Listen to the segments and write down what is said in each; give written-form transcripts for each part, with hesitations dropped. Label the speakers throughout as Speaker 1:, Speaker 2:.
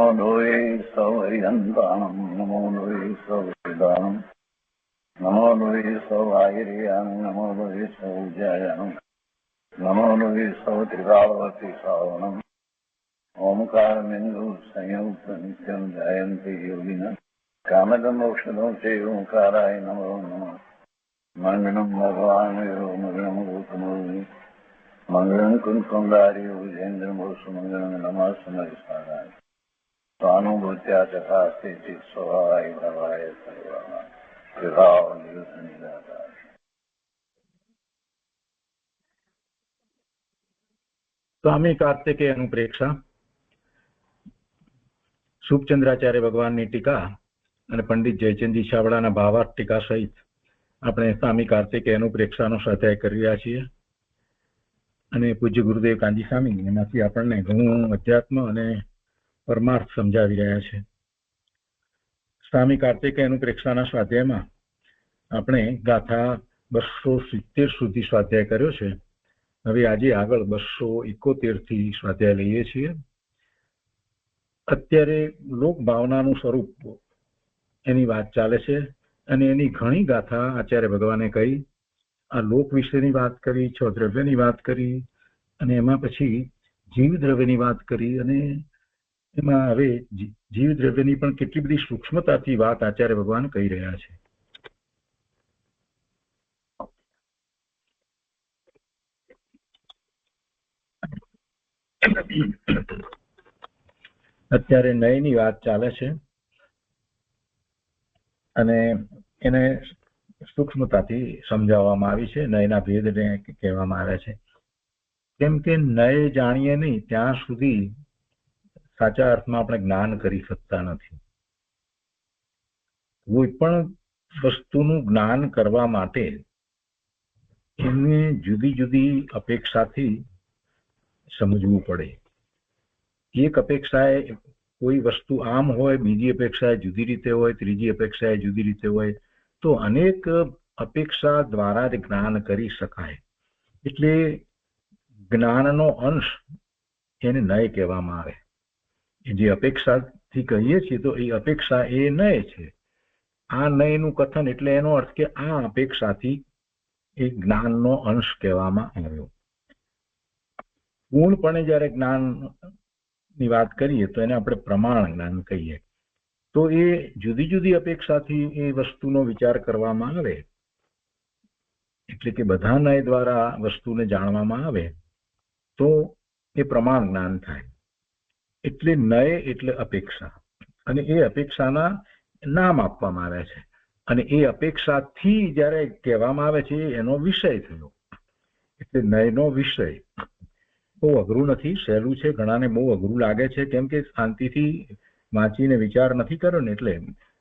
Speaker 1: नमो लोये सौहरिहन्तानं नमो लोये सौहृदानं नमो लोये सौभागिर्यानं नमो लोये सौज्यायानं नमो लोये सौत्रिकावती सावनं ओंकारमिन्दु संयुक्त नित्यं जयन्ति योगिनः कामदमोक्षदं चैव ओंकाराय नमो नमः मंगलम भगवान मंगलम गौतमोनि मंगलम कुंकुमधारी विजेन्द्र मोसु मंगलम नमः समरिसाराय स्वानुभूत्या चकास्ते चित स्वभावाय भवाय सर्वः विभाव निरुद्ध निराकार।
Speaker 2: स्वामी कार्तिकेय अनुप्रेक्षा શુભચંદ્રાચાર્ય ભગવાનની ટીકા અને પંડિત જયચંદજી છાબડાના ભાવાર્થ ટીકા સહિત આપણે સ્વામી કાર્તિકેય અનુપ્રેક્ષાનો સ્વાધ્યાય કરી રહ્યા છીએ અને પૂજ્ય ગુરુદેવ કાંજી સ્વામી એમાંથી આપણને ઘણું અધ્યાત્મ અને પરમાર્થ સમજાવી રહ્યા છે. સ્વામી કાર્તિકેય અનુપ્રેક્ષાના સ્વાધ્યાયમાં આપણે ગાથા 270 સુધી સ્વાધ્યાય કર્યો છે. હવે આજે આગળ 271 થી સ્વાધ્યાય લઈએ છીએ. અત્યારે લોક ભાવનાનું સ્વરૂપ એની વાત ચાલે છે અને એની ઘણી ગાથા આચાર્ય ભગવાને કહી. આ લોક વિશેની વાત કરી, છ દ્રવ્યની વાત કરી અને એમાં પછી જીવ દ્રવ્યની વાત કરી અને એમાં હવે જીવ દ્રવ્યની પણ કેટલી બધી સૂક્ષ્મતાથી વાત આચાર્ય ભગવાન કહી રહ્યા છે. અત્યારે નયની વાત ચાલે છે અને એને સૂક્ષ્મતાથી સમજાવવામાં આવી છે. નયના ભેદને કહેવામાં આવ્યા છે. કેમ કે નય જાણીએ નહીં ત્યાં સુધી સાચા અર્થમાં આપણે જ્ઞાન કરી શકતા નથી. કોઈ પણ વસ્તુનું જ્ઞાન કરવા માટે એને જુદી જુદી અપેક્ષાથી સમજવું પડે. એક અપેક્ષાએ કોઈ વસ્તુ આમ હોય, બીજી અપેક્ષાએ જુદી રીતે હોય, ત્રીજી અપેક્ષાએ જુદી રીતે હોય, તો અનેક અપેક્ષા દ્વારા જ જ્ઞાન કરી શકાય. એટલે જ્ઞાનનો અંશ એને નય કહેવામાં આવે. જે અપેક્ષાથી કહીએ છીએ તો એ અપેક્ષા એ નય છે. આ નયનું કથન એટલે એનો અર્થ કે આ અપેક્ષાથી એ જ્ઞાનનો અંશ કહેવામાં આવ્યો. પૂર્ણપણે જ્યારે જ્ઞાન ની વાત કરીએ તો એને આપણે પ્રમાણ જ્ઞાન કહીએ. તો એ જુદી જુદી અપેક્ષાથી એ વસ્તુનો વિચાર કરવામાં આવે એટલે કે બધા નય દ્વારા વસ્તુને જાણવામાં આવે તો એ પ્રમાણ જ્ઞાન થાય. એટલે નય એટલે અપેક્ષા અને એ અપેક્ષાના નામ આપવામાં આવ્યા છે અને એ અપેક્ષાથી જ્યારે કહેવામાં આવે છે એનો વિષય થયો. એટલે નયનો વિષય બહુ અઘરું નથી, સહેલું છે. ઘણાને બહુ અઘરું લાગે છે કેમ કે શાંતિથી વાંચીને વિચાર નથી કર્યો ને એટલે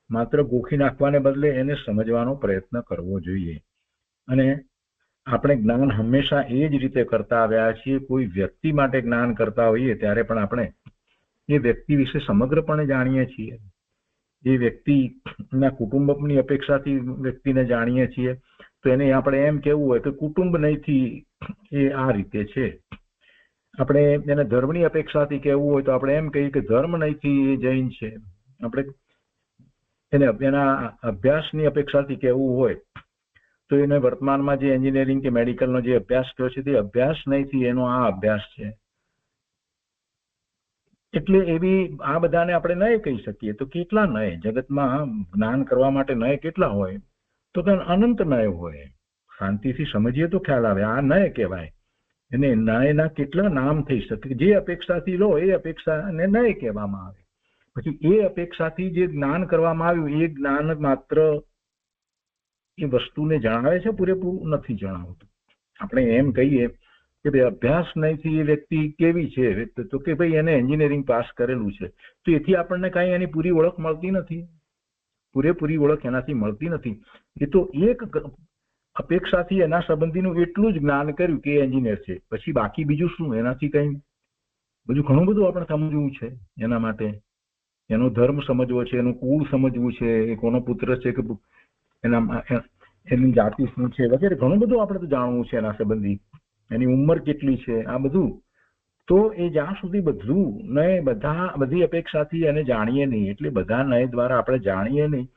Speaker 2: માત્ર ગોખી નાખવાને બદલે એને સમજવાનો પ્રયત્ન કરવો જોઈએ. અને આપણે જ્ઞાન હંમેશા એ જ રીતે કરતા આવ્યા છીએ. કોઈ વ્યક્તિ માટે જ્ઞાન કરતા હોઈએ ત્યારે પણ આપણે એ વ્યક્તિ વિશે સમગ્રપણે જાણીએ છીએ. એ વ્યક્તિના કુટુંબની અપેક્ષાથી વ્યક્તિને જાણીએ છીએ તો એને આપણે એમ કહેવું હોય કે કુટુંબ નહીંથી એ આ રીતે છે. આપણે એને ધર્મની અપેક્ષાથી કહેવું હોય તો આપણે એમ કહીએ કે ધર્મ નહીંથી એ જૈન છે. આપણે એને એના અભ્યાસની અપેક્ષાથી કહેવું હોય તો એને વર્તમાનમાં જે એન્જિનિયરિંગ કે મેડિકલનો જે અભ્યાસ કર્યો છે તે અભ્યાસ નહીંથી એનો આ અભ્યાસ છે. એટલે એવી આ બધાને આપણે નય કહી શકીએ. તો કેટલા નય જગતમાં જ્ઞાન કરવા માટે નય કેટલા હોય તો કે અનંત નય હોય. શાંતિથી સમજીએ તો ખ્યાલ આવે આ નય કહેવાય. એને નયના કેટલા નામ થઈ શકે. જે અપેક્ષાથી લો એ અપેક્ષાને નય કહેવામાં આવે. પછી એ અપેક્ષાથી જે જ્ઞાન કરવામાં આવ્યું એ જ્ઞાન માત્ર એ વસ્તુને જણાવે છે, પૂરેપૂરું નથી જણાવતું. આપણે એમ કહીએ કે ભાઈ અભ્યાસ નહીંથી એ વ્યક્તિ કેવી છે તો કે ભાઈ એને એન્જિનિયરિંગ પાસ કરેલું છે તો એથી આપણને કાંઈ એની પૂરી ઓળખ મળતી નથી. પૂરેપૂરી ઓળખ એનાથી મળતી નથી. એ તો એક અપેક્ષાથી એના સંબંધીનું એટલું જ જ્ઞાન કર્યું કે એન્જિનિયર છે. પછી બાકી બીજું શું? એનાથી કંઈ બીજું ઘણું બધું આપણે સમજવું છે. એના માટે એનો ધર્મ સમજવો છે, એનું કુળ સમજવું છે, એ કોનો પુત્ર છે કે એની જાતિ શું છે વગેરે ઘણું બધું આપણે તો જાણવું છે એના સંબંધી. એની ઉંમર કેટલી છે આ બધું. તો એ જ્યાં સુધી બધું નય બધી અપેક્ષાથી એને જાણીએ નહીં, એટલે બધા નય દ્વારા આપણે જાણીએ નહીં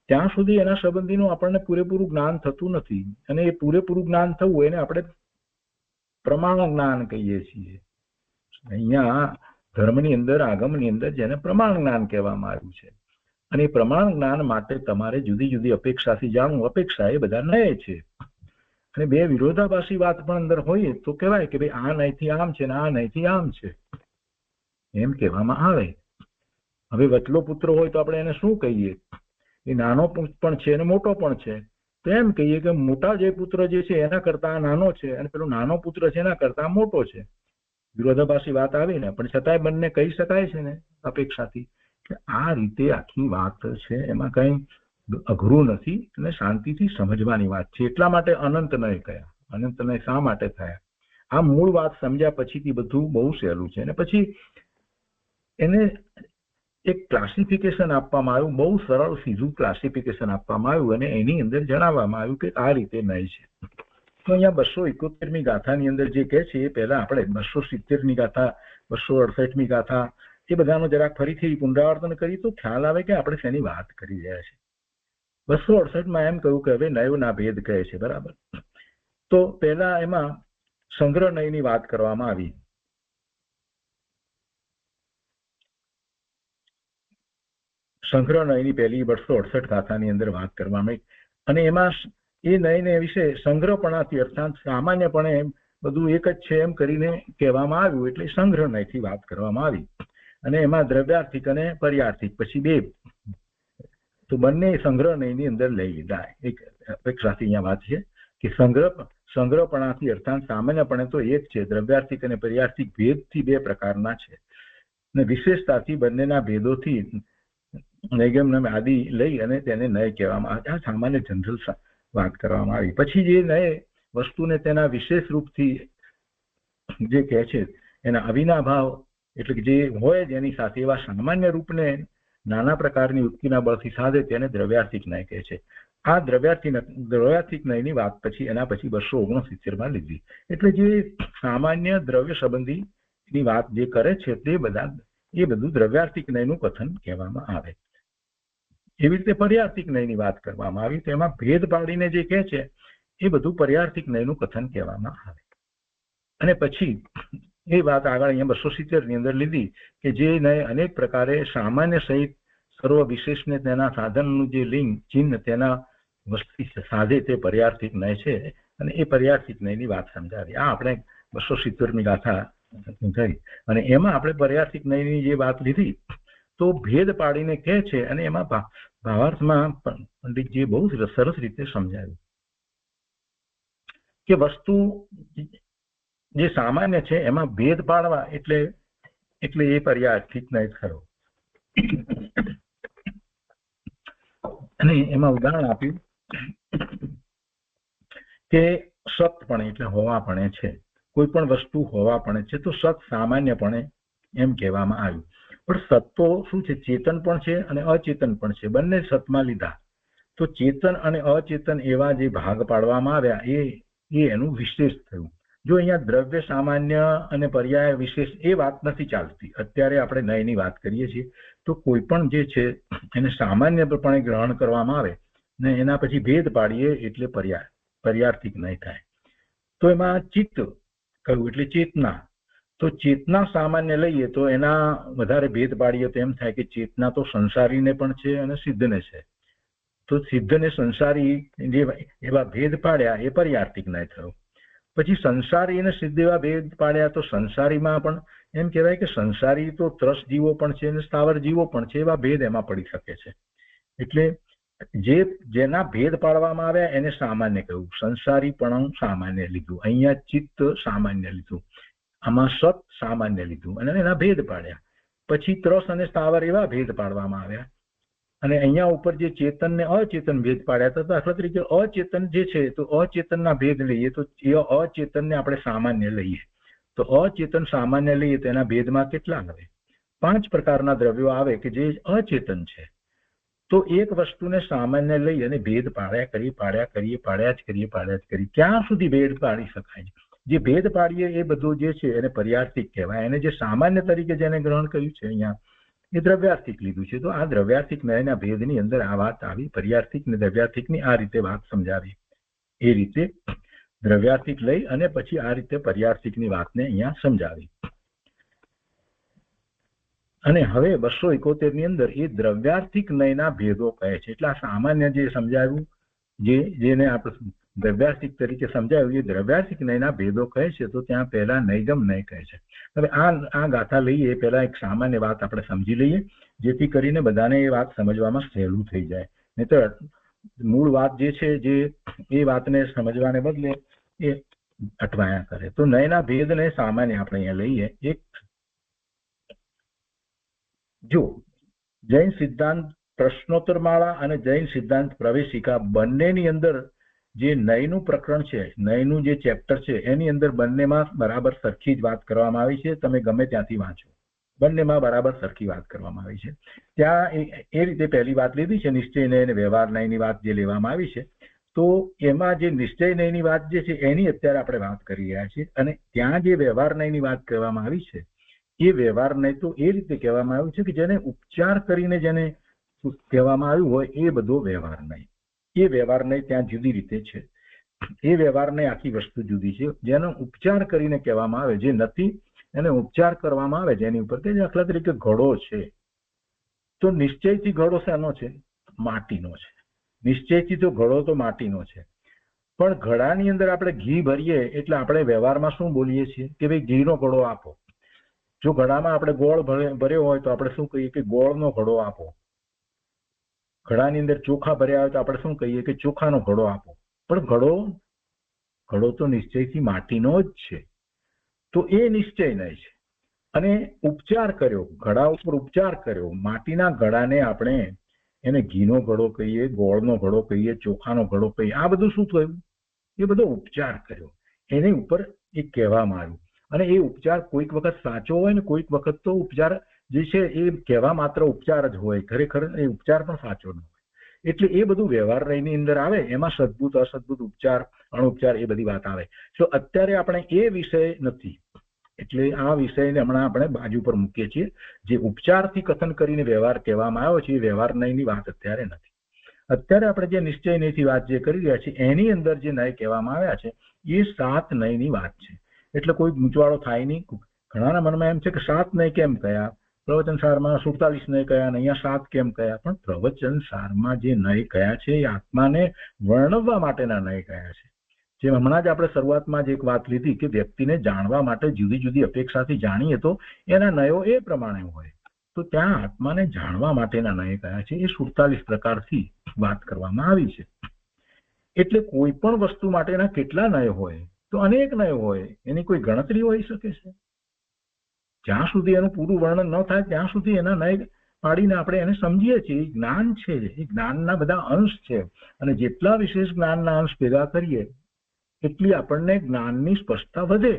Speaker 2: ત્યાં સુધી એના સંબંધીનું આપણને પૂરેપૂરું જ્ઞાન થતું નથી. અને એ પૂરેપૂરું જ્ઞાન થવું એને આપણે પ્રમાણ જ્ઞાન કહીએ છીએ. અહીંયા ધર્મની અંદર, આગમની અંદર જેને પ્રમાણ જ્ઞાન કહેવામાં આવ્યું છે. અને એ પ્રમાણ જ્ઞાન માટે તમારે જુદી જુદી અપેક્ષાથી જાણવું. અપેક્ષા એ બધા નય છે, અને બે વિરોધાભાસી વાત પણ અંદર હોય તો કહેવાય કે ભાઈ આ નયથી આમ છે ને આ નયથી આમ છે, એમ કહેવામાં આવે. હવે વચલો પુત્ર હોય તો આપણે એને શું કહીએ? એ નાનો પણ છે અને મોટો પણ છે. તો એમ કહીએ કે મોટા જે પુત્ર જે છે એના કરતા નાનો છે, અને પેલો નાનો પુત્ર છે એના કરતા મોટો છે. વિરોધાભાસી વાત આવી ને, પણ છતાંય બંને કહી શકાય છે ને અપેક્ષાથી. આ રીતે આખી વાત છે, એમાં કઈ અઘરું નથી અને શાંતિથી સમજવાની વાત છે. એટલા માટે અનંત નય કયા. અનંત નય શા માટે થયા? આ મૂળ વાત સમજ્યા પછીથી બધું બહુ સહેલું છે. અને પછી એને એક ક્લાસિફિકેશન આપવામાં આવ્યું, બહુ સરળ સીધું ક્લાસિફિકેશન આપવામાં આવ્યું, અને એની અંદર જણાવવામાં આવ્યું કે આ રીતે નય છે. તો અહીંયા 271મી ગાથાની અંદર જે કહે છે એ પહેલા આપણે 270મી ગાથા, 268મી ગાથા એ બધાનો જરાક ફરીથી પુનરાવર્તન કરી તો ખ્યાલ આવે કે આપણે શેની વાત કરી રહ્યા છીએ. 268માં એમ કહ્યું કે હવે નયોના ભેદ કહે છે, બરાબર. તો પહેલા એમાં સંગ્રહ નયની વાત કરવામાં આવી. સંગ્રહ નયની પહેલી 268 ગાથાની અંદર વાત કરવામાં આવી, અને એમાં એ નયને વિશે સંગ્રહપણાથી અર્થાત સામાન્યપણે બધું એક જ છે એમ કરીને કહેવામાં આવ્યું, એટલે સંગ્રહ નયથી વાત કરવામાં આવી. અને એમાં દ્રવ્યાર્થિક અને પર્યાર્થિક પછી બે, તો બંને સંગ્રહ નયની અંદર લઈ લીધા. એક અપેક્ષાથી અહીંયા વાત છે કે સંગ્રહપણાથી અર્થાત સામાન્યપણે તો એક છે, દ્રવ્યાર્થિક અને પર્યાર્થિક ભેદથી બે પ્રકારના છે, અને વિશેષતાથી બંનેના ભેદોથી નૈગમ આદિ લઈ અને તેને નય કહેવામાં આવે. આ સામાન્ય જનરલ વાત કરવામાં આવી. પછી જે નય વસ્તુને તેના વિશેષ રૂપથી જે કહે છે એના અવિનાભાવ, એટલે કે જે હોય જ એની સાથે એવા સામાન્ય રૂપને નાના પ્રકારની યુક્તિના બળથી સાધે તેને દ્રવ્યાર્થિક નય કહે છે. આ દ્રવ્યાર્થિક નયની વાત પછી એના પછી 269માં લીધી. એટલે જે સામાન્ય દ્રવ્ય સંબંધીની વાત જે કરે છે તે બધું દ્રવ્યાર્થિક નયનું કથન કહેવામાં આવે. એવી રીતે પર્યાર્થિક નયની વાત કરવામાં આવી, તેમાં ભેદ પાડીને જે કહે છે એ બધું પર્યાર્થિક નયનું કથન કહેવામાં આવે. અને પછી એ વાત આગળ અહીંયા 270ની અંદર લીધી કે જે નય અનેક પ્રકારે સામાન્ય સહિત સર્વ વિશેષને તેના સાધનનું જે લિંગ ચિહ્ન તેના વસ્તી સાધે તે પર્યાર્થિક નય છે, અને એ પર્યાર્થિક નયની વાત સમજાવી. આ આપણે 270મી ગાથા થઈ, અને એમાં આપણે પર્યાર્થિક નયની જે વાત લીધી તો ભેદ પાડીને કહે છે, અને એમાં ભાવાર્થમાં પંડિતજીએ બહુ સરસ રીતે સમજાવ્યું કે વસ્તુ જે સામાન્ય છે એમાં ભેદ પાડવા એટલે એ પર્યાર્થિક નય ખરો. અને એમાં ઉદાહરણ આપ્યું કે સતપણે એટલે હોવાપણે છે, કોઈ પણ વસ્તુ હોવાપણે છે તો સત સામાન્યપણે એમ કહેવામાં આવ્યું. પણ સત તો શું છે? ચેતન પણ છે અને અચેતન પણ છે, બંને સતમાં લીધા. તો ચેતન અને અચેતન એવા જે ભાગ પાડવામાં આવ્યા એ એનું વિશેષ થયું. જો અહીંયા દ્રવ્ય સામાન્ય અને પર્યાય વિશેષ એ વાત નથી ચાલતી. અત્યારે આપણે નયની વાત કરીએ છીએ, તો કોઈ પણ જે છે એને સામાન્યપણે ગ્રહણ કરવામાં આવે ને એના પછી ભેદ પાડીએ એટલે પર્યાર્થિક નય થાય. તો એમાં ચિત્ત કહ્યું એટલે ચેતના. તો ચેતના સામાન્ય લઈએ તો એના વધારે ભેદ પાડીએ તો એમ થાય કે ચેતના તો સંસારીને પણ છે અને સિદ્ધને છે. તો સિદ્ધ ને સંસારી જે એવા ભેદ પાડ્યા એ પર્યાર્થિક નય થયો. પછી સંસારી અને સિદ્ધ એવા ભેદ પાડ્યા તો સંસારીમાં પણ એમ કહેવાય કે સંસારી તો ત્રસ જીવો પણ છે અને સ્થાવર જીવો પણ છે, એવા ભેદ એમાં પડી શકે છે. એટલે જેના ભેદ પાડવામાં આવ્યા એને સામાન્ય કહ્યું, સંસારી પણ સામાન્ય લીધું, અહીંયા ચિત્ત સામાન્ય લીધું, આમાં સત સામાન્ય લીધું અને એના ભેદ પાડ્યા. પછી ત્રસ અને સ્થાવર એવા ભેદ પાડવામાં આવ્યા, અને અહીંયા ઉપર જે ચેતન ને અચેતન ભેદ પાડ્યા હતા. દાખલા તરીકે અચેતન જે છે તો અચેતનના ભેદ લઈએ તો એ અચેતનને આપણે સામાન્ય લઈએ, તો અચેતન સામાન્ય લઈએ તો એના ભેદમાં કેટલા આવે? 5 પ્રકારના દ્રવ્યો આવે કે જે અચેતન છે. તો એક વસ્તુને સામાન્ય લઈ અને ભેદ પાડ્યા જ કરીએ ક્યાં સુધી ભેદ પાડી શકાય? જે ભેદ પાડીએ એ બધું જે છે એને પર્યાર્થિક કહેવાય. એને જે સામાન્ય તરીકે જેને ગ્રહણ કર્યું છે અહીંયા એ દ્રવ્યાર્થિક લીધું છે. તો આ દ્રવ્યાર્થિક નયના ભેદની અંદર આ વાત આવી. પર્યાર્થિક ને દ્રવ્યાર્થિકની આ રીતે વાત સમજાવી. એ રીતે દ્રવ્યાર્થિક લઈ અને પછી આ રીતે પર્યાર્થિકની વાતને અહીંયા સમજાવી. અને હવે 271 ની અંદર એ દ્રવ્યાર્થિક નયના ભેદો કહે છે. એટલે આ સામાન્ય જે સમજાવ્યું, જેને આપણે દ્રવ્યાર્થિક તરીકે સમજાવ્યું, એ દ્રવ્યાર્થિક નયના ભેદો કહે છે. તો ત્યાં પહેલા નૈગમ નય કહે છે. હવે આ ગાથા લઈએ પહેલા એક સામાન્ય વાત આપણે સમજી લઈએ, જેથી કરીને બધાને એ વાત સમજવામાં સહેલું થઈ જાય. નહીતર મૂળ વાત જે છે જે એ વાતને સમજવાને બદલે એ અટવાયા કરે. તો નયના ભેદને સામાન્ય આપણે અહીંયા લઈએ. એક જો જૈન સિદ્ધાંત પ્રશ્નોત્તર માળા અને જૈન સિદ્ધાંત પ્રવેશિકા બંનેની અંદર જે નયનું પ્રકરણ છે, નયનું જે ચેપ્ટર છે, એની અંદર બંનેમાં બરાબર સરખી જ વાત કરવામાં આવી છે. તમે ગમે ત્યાંથી વાંચો, બંનેમાં બરાબર સરખી વાત કરવામાં આવી છે. ત્યાં એ રીતે પહેલી વાત લીધી છે નિશ્ચય નય અને વ્યવહાર નયની વાત જે લેવામાં આવી છે. તો એમાં જે નિશ્ચય નયની વાત જે છે એની અત્યારે આપણે વાત કરી રહ્યા છીએ. અને ત્યાં જે વ્યવહાર નયની વાત કહેવામાં આવી છે એ વ્યવહાર નય તો એ રીતે કહેવામાં આવ્યું છે કે જેને ઉપચાર કરીને જેને કહેવામાં આવ્યું હોય એ બધો વ્યવહાર નય. એ વ્યવહાર નય ત્યાં જુદી રીતે છે. એ વ્યવહાર નય આખી વસ્તુ જુદી છે. જેનો ઉપચાર કરીને કહેવામાં આવે, જે નથી એને ઉપચાર કરવામાં આવે જેની ઉપર, કે દાખલા તરીકે ઘડો છે તો નિશ્ચયથી ઘડો શાનો છે? માટીનો છે. નિશ્ચયથી તો ઘડો તો માટીનો છે. પણ ઘડાની અંદર આપણે ઘી ભરીએ એટલે આપણે વ્યવહારમાં શું બોલીએ છીએ કે ભાઈ ઘીનો ઘડો આપો. જો ઘડામાં આપણે ગોળ ભર્યો હોય તો આપણે શું કહીએ કે ગોળનો ઘડો આપો. ઘડાની અંદર ચોખા ભર્યા હોય તો આપણે શું કહીએ કે ચોખાનો ઘડો આપો. પણ ઘડો તો નિશ્ચયથી માટીનો જ છે. તો એ નિશ્ચય નય છે. અને ઉપચાર કર્યો, ઘડા ઉપર ઉપચાર કર્યો, માટીના ઘડાને આપણે એને ઘીનો ઘડો કહીએ, ગોળનો ઘડો કહીએ, ચોખાનો ઘડો કહીએ. આ બધું શું થયું? એ બધો ઉપચાર કર્યો, એની ઉપર એ કહેવામાં આવ્યું. અને એ ઉપચાર કોઈક વખત સાચો હોય ને કોઈક વખત તો ઉપચાર જે છે એ કહેવા માત્ર ઉપચાર જ હોય, ખરેખર એ ઉપચાર પણ સાચો ન હોય. એટલે એ બધું વ્યવહાર નયની અંદર આવે. એમાં સદબુદ્ધ અસદબુદ્ધ ઉપચાર અણુપચાર એ બધી વાત આવે. તો અત્યારે આપણે એ વિષય નથી, એટલે આ વિષયને હમણાં આપણે બાજુ પર મૂકીએ છીએ. જે ઉપચારથી કથન કરીને વ્યવહાર કહેવામાં આવ્યો છે એ વ્યવહાર નયની વાત અત્યારે નથી. અત્યારે આપણે જે નિશ્ચય નયથી વાત જે કરી રહ્યા છીએ એની અંદર જે નય કહેવામાં આવ્યા છે એ 7 નયની વાત છે. એટલે કોઈ ગૂંચવાડો થાય નહીં. ઘણાના મનમાં એમ છે કે 7 નય કેમ કયા? પ્રવચન સારમાં 47 નય કયા ને અહીંયા 7 કેમ કયા? પણ પ્રવચન સારમાં જે નય કયા છે એ આત્માને વર્ણવવા માટેના નય કયા છે. જેમ હમણાં જ આપણે શરૂઆતમાં જ એક વાત લીધી કે વ્યક્તિને જાણવા માટે જુદી જુદી અપેક્ષાથી જાણીએ તો એના નયો એ પ્રમાણે હોય. તો ત્યાં આત્માને જાણવા માટેના નય કયા છે એ 47 પ્રકારથી વાત કરવામાં આવી છે. એટલે કોઈ પણ વસ્તુ માટેના કેટલા નય હોય? તો અનેક નય હોય. એની કોઈ ગણતરી હોઈ શકે છે? જ્યાં સુધી એનું પૂરું વર્ણન ન થાય ત્યાં સુધી એના નય પાડીને આપણે એને સમજીએ છીએ. એ જ્ઞાન છે, એ જ્ઞાનના બધા અંશ છે. અને જેટલા વિશેષ જ્ઞાનના અંશ ભેગા કરીએ એટલી આપણને જ્ઞાનની સ્પષ્ટતા વધે,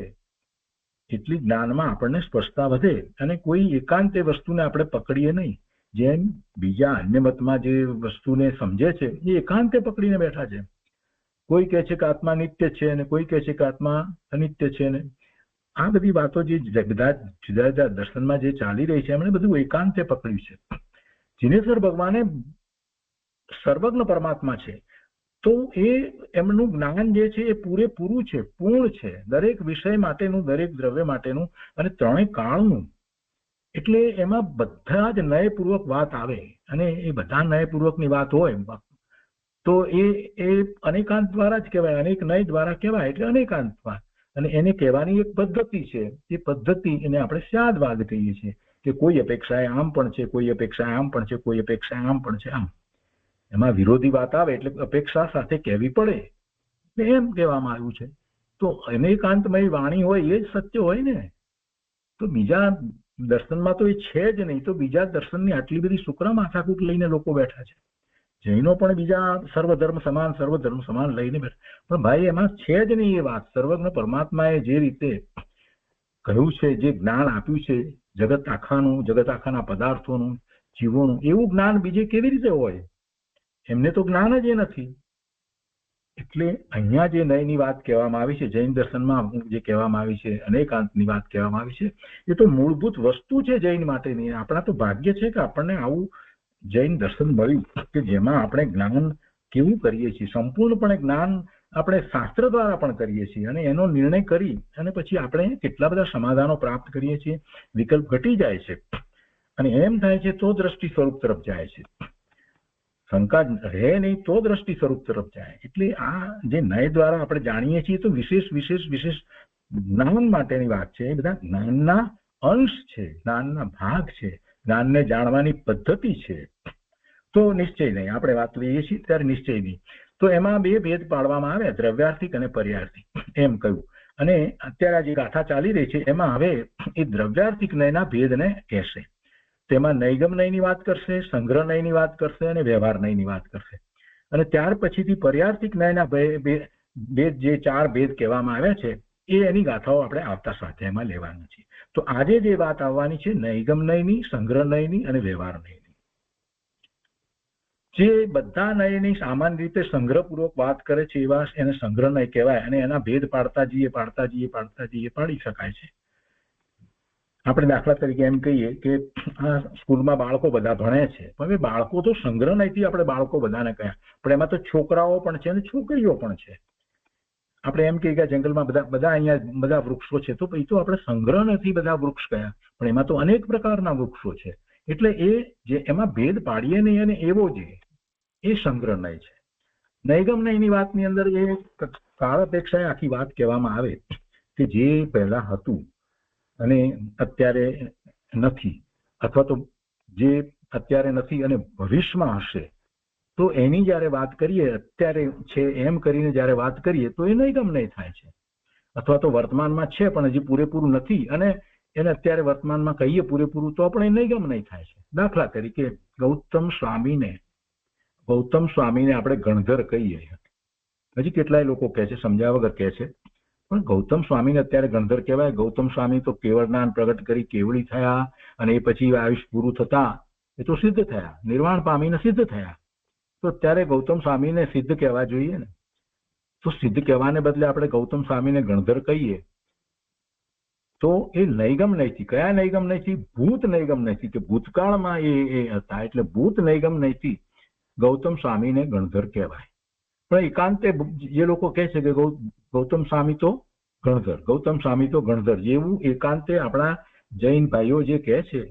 Speaker 2: એટલી જ્ઞાનમાં આપણને સ્પષ્ટતા વધે. અને કોઈ એકાંત એ વસ્તુને આપણે પકડીએ નહીં. જેમ બીજા અન્ય મતમાં જે વસ્તુને સમજે છે એ એકાંતે પકડીને બેઠા છે. કોઈ કહે છે કે આત્મા નિત્ય છે અને કોઈ કહે છે કે આત્મા અનિત્ય છે. ને આ બધી વાતો જે બધા જુદા જુદા દર્શનમાં જે ચાલી રહી છે એમણે બધું એકાંતે પકડ્યું છે. જીનેશ્વર ભગવાને સર્વજ્ઞ પરમાત્મા છે. તો એ એમનું જ્ઞાન જે છે એ પૂરેપૂરું છે, પૂર્ણ છે, દરેક વિષય માટેનું, દરેક દ્રવ્ય માટેનું અને ત્રણેય કાળનું. એટલે એમાં બધા જ ન્યાયપૂર્વક વાત આવે. અને એ બધા ન્યાયપૂર્વકની વાત હોય તો એ અનેકાંત દ્વારા જ કહેવાય, અનેક નય દ્વારા કહેવાય. એટલે અનેકાંત વાત. અને એને કહેવાની એક પદ્ધતિ છે. એ પદ્ધતિ એને આપણે સ્યાદવાદ કહીએ છીએ કે કોઈ અપેક્ષાએ આમ પણ છે, કોઈ અપેક્ષાએ આમ પણ છે, કોઈ અપેક્ષાએ આમ પણ છે. આમ એમાં વિરોધી વાત આવે એટલે અપેક્ષા સાથે કહેવી પડે, એમ કહેવામાં આવ્યું છે. તો અનેકાંતમય વાણી હોય એ જ સત્ય હોય ને. તો બીજા દર્શનમાં તો એ છે જ નહીં. તો બીજા દર્શનની આટલી બધી શુક્ર માથાકૂટ લઈને લોકો બેઠા છે. જૈનો પણ બીજા સર્વધર્મ સમાન લઈને બેઠા. પણ ભાઈ એમાં છે જ નહીં એ વાત. સર્વજ્ઞ પરમાત્માએ જે રીતે કહ્યું છે, જે જ્ઞાન આપ્યું છે જગત આખાનું, જગત આખાના પદાર્થોનું, જીવોનું, એવું જ્ઞાન બીજે કેવી રીતે હોય? એમને તો જ્ઞાન જ એ નથી. એટલે અહીંયા જે નયની વાત કહેવામાં આવી છે, જૈન દર્શનમાં જે કહેવામાં આવી છે, અનેકાંતની વાત કહેવામાં આવી છે, એ તો મૂળભૂત વસ્તુ છે જૈન માટેની. આપણા તો ભાગ્ય છે કે આપણને આવું જૈન દર્શન મળ્યું કે જેમાં આપણે જ્ઞાન કેવું કરીએ છીએ, સંપૂર્ણપણે જ્ઞાન આપણે શાસ્ત્ર દ્વારા પણ કરીએ છીએ અને એનો નિર્ણય કરી અને પછી આપણે કેટલા બધા સમાધાનો પ્રાપ્ત કરીએ છીએ, વિકલ્પ ઘટી જાય છે અને એમ થાય છે તો દ્રષ્ટિ સ્વરૂપ તરફ જાય છે. શંકા રહે નહીં તો દ્રષ્ટિ સ્વરૂપ તરફ જાય. એટલે આ જે નય દ્વારા આપણે જાણીએ છીએ તો વિશેષ જ્ઞાન માટેની વાત છે. એ બધા જ્ઞાનના અંશ છે, જ્ઞાનના ભાગ છે, જ્ઞાનને જાણવાની પદ્ધતિ છે. તો નિશ્ચય નહીં, આપણે વાત લઈએ છીએ ત્યારે નિશ્ચય નહીં. તો એમાં બે ભેદ પાડવામાં આવે, દ્રવ્યાર્થિક અને પર્યાર્થિક એમ કહ્યું. અને અત્યારે જે ગાથા ચાલી રહી છે એમાં હવે એ દ્રવ્યાર્થિક નયના ભેદને કહેશે. તેમાં નૈગમ નયની વાત કરશે, સંગ્રહ નયની વાત કરશે અને વ્યવહાર નયની વાત કરશે. અને ત્યાર પછીથી પર્યાર્થિક નયના ભેદ જે 4 ભેદ કહેવામાં આવ્યા છે એ એની ગાથાઓ આપણે આવતા સ્વાધ્યાયમાં લેવાની છે. તો આજે જે વાત આવવાની છે નૈગમ નયની, સંગ્રહ નયની અને વ્યવહાર નયની. જે બધા નયની સામાન્ય રીતે સંગ્રહપૂર્વક વાત કરે છે એવા એને સંગ્રહ નય કહેવાય અને એના ભેદ પાડતા જઈએ પાડી શકાય છે. આપણે દાખલા તરીકે એમ કહીએ કે આ સ્કૂલમાં બાળકો બધા ભણે છે, પણ એ બાળકો તો સંગ્રહ નયથી આપણે બાળકો બધાને કહ્યા, પણ એમાં તો છોકરાઓ પણ છે અને છોકરીઓ પણ છે. આપણે એમ કહીએ કે જંગલમાં બધા અહીંયા બધા વૃક્ષો છે, તો પછી તો આપણે સંગ્રહ નથી બધા વૃક્ષ કયા, પણ એમાં તો અનેક પ્રકારના વૃક્ષો છે. એટલે એ જે એમાં ભેદ પાડીએ નહીં અને એવો જે એ સંગ્રહ નય છે. નૈગમ નયની વાતની અંદર એ કાળ અપેક્ષાએ આખી વાત કહેવામાં આવે કે જે પહેલા હતું અને અત્યારે નથી, અથવા તો જે અત્યારે નથી અને ભવિષ્યમાં હશે, તો એની જયારે વાત કરીએ, અત્યારે છે એમ કરીને જયારે વાત કરીએ તો એ નૈગમ નય થાય છે. અથવા તો વર્તમાનમાં છે પણ હજી પૂરેપૂરું નથી અને એને અત્યારે વર્તમાનમાં કહીએ પૂરેપૂરું તો પણ એ નૈગમ નય થાય છે. દાખલા તરીકે ગૌતમ સ્વામીને આપણે ગણધર કહીએ. હજી કેટલાય લોકો કહે છે, સમજ્યા વગર કહે છે, પણ ગૌતમ સ્વામીને અત્યારે ગણધર કહેવાય. ગૌતમ સ્વામી તો કેવળ જ્ઞાન પ્રગટ કરી કેવળી થયા અને એ પછી આયુષ પૂરું થતા એ તો સિદ્ધ થયા, નિર્વાણ પામીને સિદ્ધ થયા. તો અત્યારે ગૌતમ સ્વામીને સિદ્ધ કહેવા જોઈએ ને. તો સિદ્ધ કહેવાને બદલે આપણે ગૌતમ સ્વામીને ગણધર કહીએ તો એ નૈગમ નયથી. કયા નૈગમ નયથી? ભૂત નૈગમ નયથી, કે ભૂતકાળમાં એ હતા. એટલે ભૂત નૈગમ નયથી ગૌતમ સ્વામીને ગણધર કહેવાય. પણ એકાંતે જે લોકો કહે છે કે ગૌતમ સ્વામી તો ગણધર જેવું એકાંતે આપણા જૈન ભાઈઓ જે કહે છે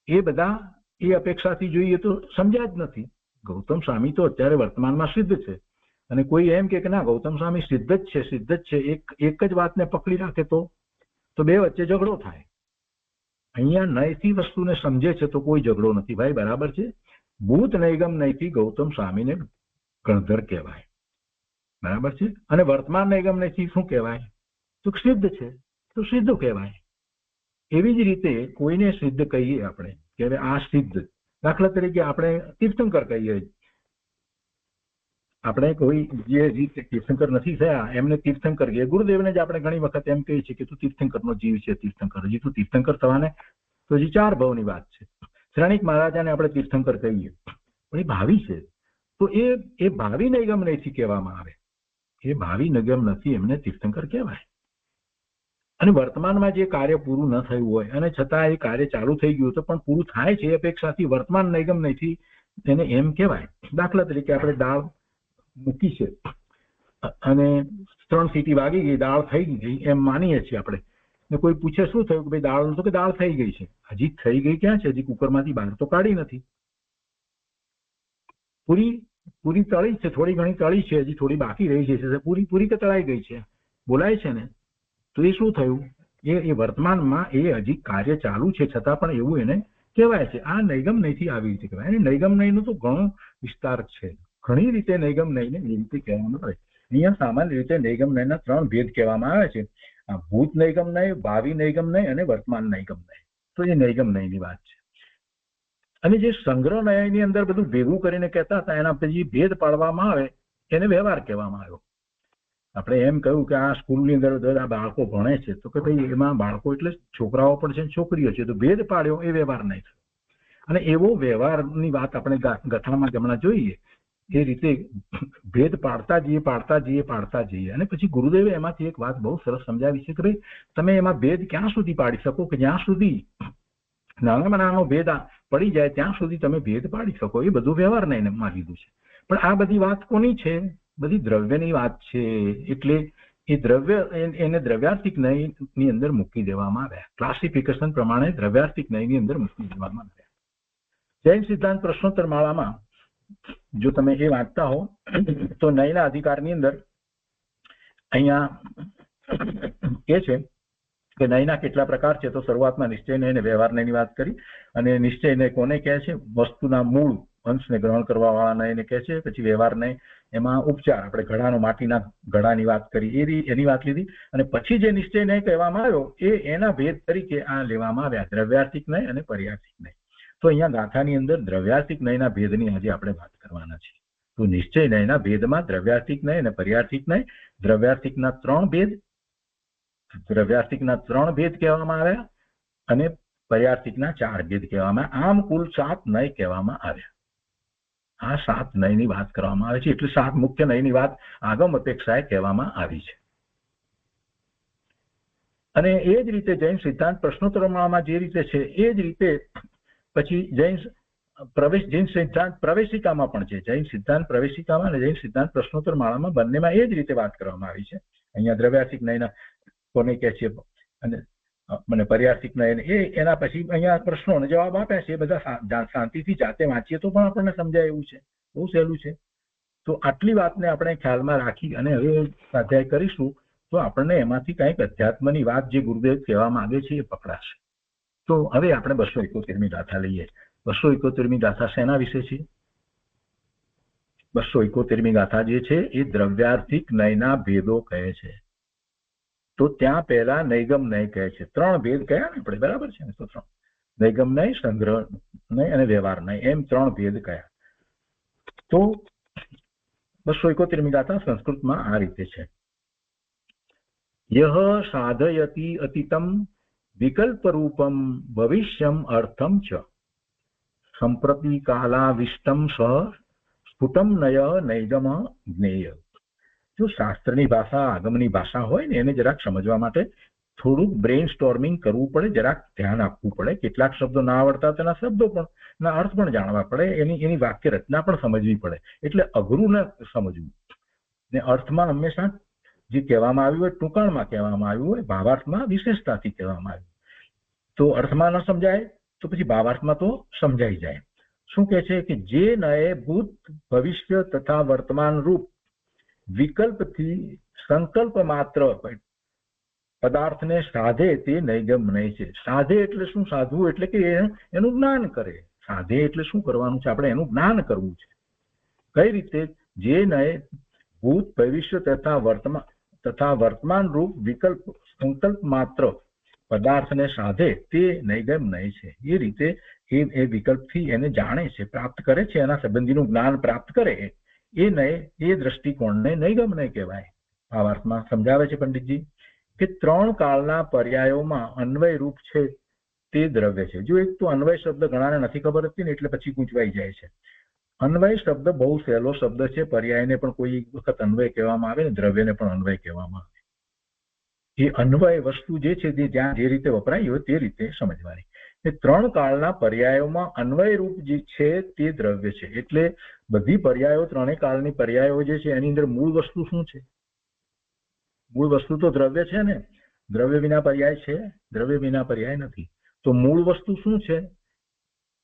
Speaker 2: એ બધા એ અપેક્ષાથી જોઈએ તો સમજ્યા જ નથી. ગૌતમ સ્વામી તો અત્યારે વર્તમાનમાં સિદ્ધ છે અને કોઈ એમ કે ના ગૌતમ સ્વામી સિદ્ધ જ છે એક જ વાતને પકડી રાખે તો બે વચ્ચે ઝઘડો થાય. અહીંયા નયથી વસ્તુને સમજે છે તો કોઈ ઝઘડો નથી ભાઈ, બરાબર છે. ભૂત નૈગમ નયથી ગૌતમ સ્વામીને ગણધર કહેવાય, બરાબર છે. અને વર્તમાન નૈગમ નયથી શું કહેવાય? તો સિદ્ધ છે તો સિદ્ધ કહેવાય. એવી જ રીતે કોઈને સિદ્ધ કહીએ આપણે કે હવે આ સિદ્ધ, દાખલા તરીકે આપણે તીર્થંકર કહીએ. આપણે કોઈ જે રીતે તીર્થંકર નથી થયા એમને તીર્થંકર કહીએ. ગુરુદેવને જ આપણે ઘણી વખત એમ કહીએ છીએ કે તું તીર્થંકરનો જીવ છે, તીર્થંકર. હજી તું તીર્થંકર થવાને તો હજી 4 ભવની વાત છે. શ્રેણિક મહારાજાને આપણે તીર્થંકર કહીએ પણ એ ભાવિ છે, તો એ ભાવિ નૈગમ નયથી કહેવામાં આવે. એ ભાવિ નૈગમ નથી, એમને તીર્થંકર કહેવાય. અને વર્તમાનમાં જે કાર્ય પૂરું ન થયું હોય અને છતાં એ કાર્ય ચાલુ થઈ ગયું તો પણ પૂરું થાય છે એ અપેક્ષાથી વર્તમાન નૈગમ નયથી એને એમ કહેવાય. દાખલા તરીકે આપણે દાળ મૂકી છે અને 3 સીટી વાગી ગઈ, દાળ થઈ ગઈ એમ માનીએ છીએ આપણે. ને કોઈ પૂછે શું થયું કે ભાઈ દાળ, તો કે દાળ થઈ ગઈ છે. હજી થઈ ગઈ ક્યાં છે? હજી કુકરમાંથી બહાર તો કાઢી નથી. પૂરી તળી છે, થોડી ઘણી તળી છે, હજી થોડી બાકી રહી છે. પૂરી કે તળાઈ ગઈ છે બોલાય છે ને. તો એ શું થયું? એ વર્તમાનમાં એ હજી કાર્ય ચાલુ છે છતાં પણ એવું એને કહેવાય છે. આ નૈગમ નયથી આવી રીતે કહેવાય. અને નૈગમ નયનો તો ઘણો વિસ્તાર છે. ઘણી રીતે નૈગમ નયને એ રીતે કહેવામાં આવે. અહીંયા સામાન્ય રીતે નૈગમ નયના 3 ભેદ કહેવામાં આવે છે. આ ભૂત નૈગમ નય, ભાવિ નૈગમ નય અને વર્તમાન નૈગમ નય. તો એ નૈગમ નયની વાત છે. અને જે સંગ્રહ નયની અંદર બધું ભેગું કરીને કહેતા હતા એના પછી ભેદ પાડવામાં આવે એને વ્યવહાર કહેવામાં આવ્યો. આપણે એમ કહ્યું કે આ સ્કૂલની અંદર બધા બાળકો ભણે છે તો કે ભાઈ એમાં બાળકો એટલે છોકરાઓ પણ છે છોકરીઓ છે, તો ભેદ પાડ્યો એ વ્યવહાર નહીં થયો. અને એવો વ્યવહારની વાત આપણે ગથામાં હમણાં જોઈએ એ રીતે ભેદ પાડતા જઈએ અને પછી ગુરુદેવે એમાંથી એક વાત બહુ સરસ સમજાવી છે કે ભાઈ તમે એમાં ભેદ ક્યાં સુધી પાડી શકો કે જ્યાં સુધી નાનામાં નાનો ભેદ પડી જાય ત્યાં સુધી તમે ભેદ પાડી શકો. એ બધું વ્યવહારના એમાં લીધું છે. પણ આ બધી વાત કોની છે? બધી દ્રવ્યની વાત છે. એટલે એ દ્રવ્ય એને દ્રવ્યાર્થિક નયની અંદર મૂકી દેવામાં આવ્યા. ક્લાસિફિકેશન પ્રમાણે દ્રવ્યાર્થિક નયની અંદર મૂકી દેવામાં આવ્યા. જૈન સિદ્ધાંત પ્રશ્નોત્તર માળામાં જો તમે એ વાંચતા હો તો નયના અધિકારની અંદર અહીંયા એ છે કે નયના કેટલા પ્રકાર છે. તો શરૂઆતમાં નિશ્ચય નય અને વ્યવહાર નયની વાત કરી. અને નિશ્ચય નય કોને કહે છે? વસ્તુના મૂળ અંશને ગ્રહણ કરવા વાળા નયને કહે છે. પછી વ્યવહાર નય એમાં ઉપચાર, આપણે ઘડાનો માટીના ઘડાની વાત કરી એની વાત લીધી. અને પછી જે નિશ્ચય નય કહેવામાં આવ્યો એના ભેદ તરીકે આ લેવામાં આવ્યા, દ્રવ્યાર્થિક નય અને પર્યાર્થિક નય. તો અહીંયા ગાથાની અંદર દ્રવ્યાર્થિક નયના ભેદની આજે આપણે વાત કરવાના છીએ. તો નિશ્ચય નયના ભેદમાં દ્રવ્યાર્થિક નય અને પર્યાર્થિક નય, દ્રવ્યાર્થિકના 3 ભેદ કહેવામાં આવ્યા અને પર્યાર્થિકના 4 ભેદ કહેવામાં. આમ કુલ 7 નય કહેવામાં આવ્યા. આ 7 નયની વાત કરવામાં આવે છે. એટલે 7 મુખ્ય નયની વાત આગમ અપેક્ષાએ કહેવામાં આવી છે. અને એ જ રીતે જૈન સિદ્ધાંત પ્રશ્નોત્તરમાળામાં જે રીતે છે એ જ રીતે પછી જૈન સિદ્ધાંત પ્રવેશિકામાં પણ છે. જૈન સિદ્ધાંત પ્રવેશિકામાં અને જૈન સિદ્ધાંત પ્રશ્નોત્તર માળામાં બંનેમાં એ જ રીતે વાત કરવામાં આવી છે. અહીંયા દ્રવ્યાર્થિક નયના કોને કહે છે અને પર્યાર્થિક નય એના પછી અહીંયા પ્રશ્નોને જવાબ આપ્યા છે. એ બધા શાંતિથી જાતે વાંચીએ તો પણ આપણને સમજાય એવું છે. બહુ સહેલું છે. તો આટલી વાતને આપણે ખ્યાલમાં રાખી અને હવે સ્વાધ્યાય કરીશું તો આપણને એમાંથી કંઈક અધ્યાત્મની વાત જે ગુરુદેવ કહેવા માંગે છે એ પકડાશે. તો હવે આપણે 271મી ગાથા લઈએ. 271મી ગાથા શેના વિશે છે? 271મી ગાથા જે છે એ દ્રવ્યાર્થિક નયના ભેદો કહે છે. તો ત્યાં પહેલા નૈગમ નય કહે છે. 3 ભેદ કયા ને આપણે, બરાબર છે ને? તો 3 નૈગમ નય, સંગ્રહ નય અને વ્યવહાર નય, એમ 3 ભેદ કયા. તો 271મી ગાથા સંસ્કૃતમાં આ રીતે છે. યહ સાધયતિ અતિતમ વિકલ્પ રૂપમ ભવિષ્યમ અર્થમ ચ સંપ્રતિ કાલાવિષ્ટમ સહ સ્ફુટમ નય નૈગમ જ્ઞેય. જો શાસ્ત્રની ભાષા આગમની ભાષા હોય ને એને જરાક સમજવા માટે થોડુંક બ્રેઇન સ્ટોર્મિંગ કરવું પડે, જરાક ધ્યાન આપવું પડે. કેટલાક શબ્દો ના આવડતા તેના શબ્દો પણ ના અર્થ પણ જાણવા પડે, એની વાક્ય રચના પણ સમજવી પડે. એટલે અઘરું ન સમજવું. ને અર્થમાં હંમેશા જે કહેવામાં આવ્યું હોય ટૂંકાણમાં કહેવામાં આવ્યું હોય, ભાવાર્થમાં વિશેષતાથી કહેવામાં આવ્યું. તો અર્થમાં ન સમજાય તો પછી ભાવાર્થમાં તો સમજાઈ જાય. શું કહે છે કે જે નયે ભૂત ભવિષ્ય તથા વર્તમાન રૂપ વિકલ્પથી સંકલ્પ માત્ર પદાર્થને સાધે તે નૈગમ નય છે. સાધે એટલે શું? સાધવું એટલે કે એનું જ્ઞાન કરે. સાધે એટલે શું કરવાનું છે? આપણે એનું જ્ઞાન કરવું છે. કઈ રીતે? જે નય ભૂત ભવિષ્ય તથા વર્તમાન રૂપ વિકલ્પ સંકલ્પ માત્ર પદાર્થને સાધે તે નૈગમ નય છે. એ રીતે એ વિકલ્પથી એને જાણે છે, પ્રાપ્ત કરે છે, એના સંબંધીનું જ્ઞાન પ્રાપ્ત કરે એ નય, એ દ્રષ્ટિકોણને નૈગમ નય કહેવાય. ભાવાર્થમાં સમજાવે છે પંડિતજી કે 3 કાળના પર્યાયોમાં અન્વય રૂપ છે તે દ્રવ્ય છે. જો એક તો અન્વય શબ્દ ઘણાને નથી ખબર હતી ને એટલે પછી ગૂંચવાઈ જાય છે. અન્વય શબ્દ બહુ સહેલો શબ્દ છે. પર્યાયને પણ કોઈ વખત અન્વય કહેવામાં આવે ને દ્રવ્યને પણ અન્વય કહેવામાં આવે. એ અન્વય વસ્તુ જે છે તે જ્યાં જે રીતે વપરાય હોય તે રીતે સમજવાની. એ 3 કાળના પર્યાયોમાં અન્વય રૂપ જે છે તે દ્રવ્ય છે. એટલે બધી પર્યાયો, 3 કાળની પર્યાયો જે છે એની અંદર મૂળ વસ્તુ શું છે? મૂળ વસ્તુ તો દ્રવ્ય છે ને. દ્રવ્ય વિના પર્યાય છે? દ્રવ્ય વિના પર્યાય નથી. તો મૂળ વસ્તુ શું છે?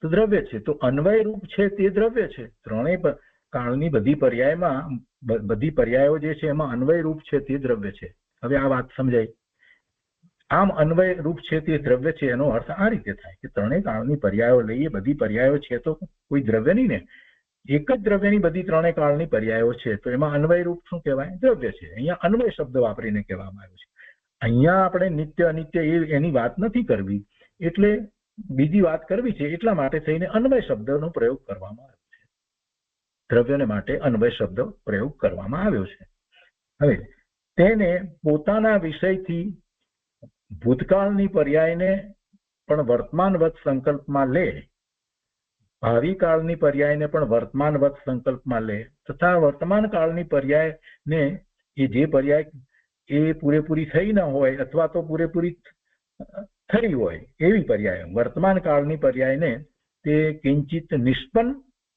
Speaker 2: તો દ્રવ્ય છે. તો અન્વય રૂપ છે તે દ્રવ્ય છે. 3 કાળની બધી પર્યાયો જે છે એમાં અન્વય રૂપ છે તે દ્રવ્ય છે. હવે આ વાત સમજાય. આમ અન્વય રૂપ છે તે દ્રવ્ય છે એનો અર્થ આ રીતે થાય કે 3 કાળની પર્યાયો લઈએ, બધી પર્યાયો છે તો કોઈ દ્રવ્ય નહીં ને, એક જ દ્રવ્યની બધી 3 કાળની પર્યાયો છે તો એમાં અન્વય રૂપ શું કહેવાય? દ્રવ્ય છે. અહીંયા અન્વય શબ્દ વાપરીને કહેવામાં આવ્યો છે. અહીંયા આપણે નિત્ય અનિત્ય એની વાત નથી કરવી, એટલે બીજી વાત કરવી છે. એટલા માટે થઈને અન્વય શબ્દનો પ્રયોગ કરવામાં આવ્યો છે. દ્રવ્યને માટે અન્વય શબ્દ પ્રયોગ કરવામાં આવ્યો છે. હવે તેને પોતાના વિષયથી ભૂતકાળની પર્યાયને પણ વર્તમાનવત સંકલ્પમાં લે ભાવિ કાળની પર્યાયને પણ વર્તમાનવત સંકલ્પમાં લે તથા વર્તમાન કાળની પર્યાયને એ જે પર્યાય એ પૂરેપૂરી થઈ ન હોય અથવા તો પૂરેપૂરી થઈ હોય એવી પર્યાય વર્તમાન કાળની પર્યાયને તે કિંચિત નિષ્પન્ન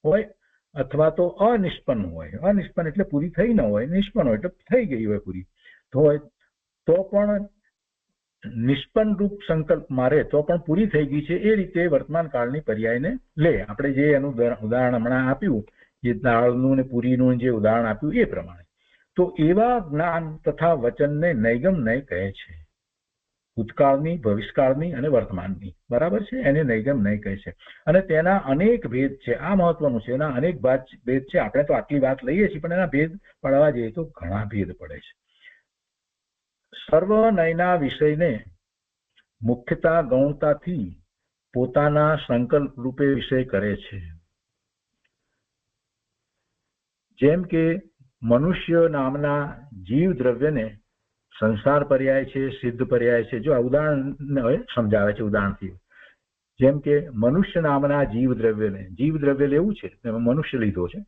Speaker 2: હોય અથવા તો અનિષ્પન્ન હોય. અનિષ્પન્ન એટલે પૂરી થઈ ન હોય, નિષ્પન્ન હોય એટલે થઈ ગઈ હોય પૂરી હોય તો પણ નિષ્પન્ન રૂપ સંકલ્પ મારે તો પણ પૂરી થઈ ગઈ છે એ રીતે વર્તમાન કાળની પર્યાયને લે. આપણે જે એનું ઉદાહરણ હમણાં આપ્યું, જે દાળનું ને પૂરીનું જે ઉદાહરણ આપ્યું એ પ્રમાણે. તો એવા જ્ઞાન તથા વચનને નૈગમ નય કહે છે. ભૂતકાળની, ભવિષ્યકાળની અને વર્તમાનની, બરાબર છે, એને નૈગમ નય કહે છે. અને તેના અનેક ભેદ છે. આ મહત્વનું છે, એના અનેક ભેદ છે. આપણે તો આટલી વાત લઈએ છીએ પણ એના ભેદ પડવા જઈએ તો ઘણા ભેદ પડે છે. સર્વ નયના વિષયને મુખ્યતા ગૌણતાથી પોતાના સંકલ્પ રૂપે વિષય કરે છે. જેમ કે મનુષ્ય નામના જીવ દ્રવ્યને સંસાર પર્યાય છે, સિદ્ધ પર્યાય છે. જો આ ઉદાહરણ સમજાવે છે ઉદાહરણથી. જેમ કે મનુષ્ય નામના જીવ દ્રવ્ય લેવું છે, મનુષ્ય લીધો છે,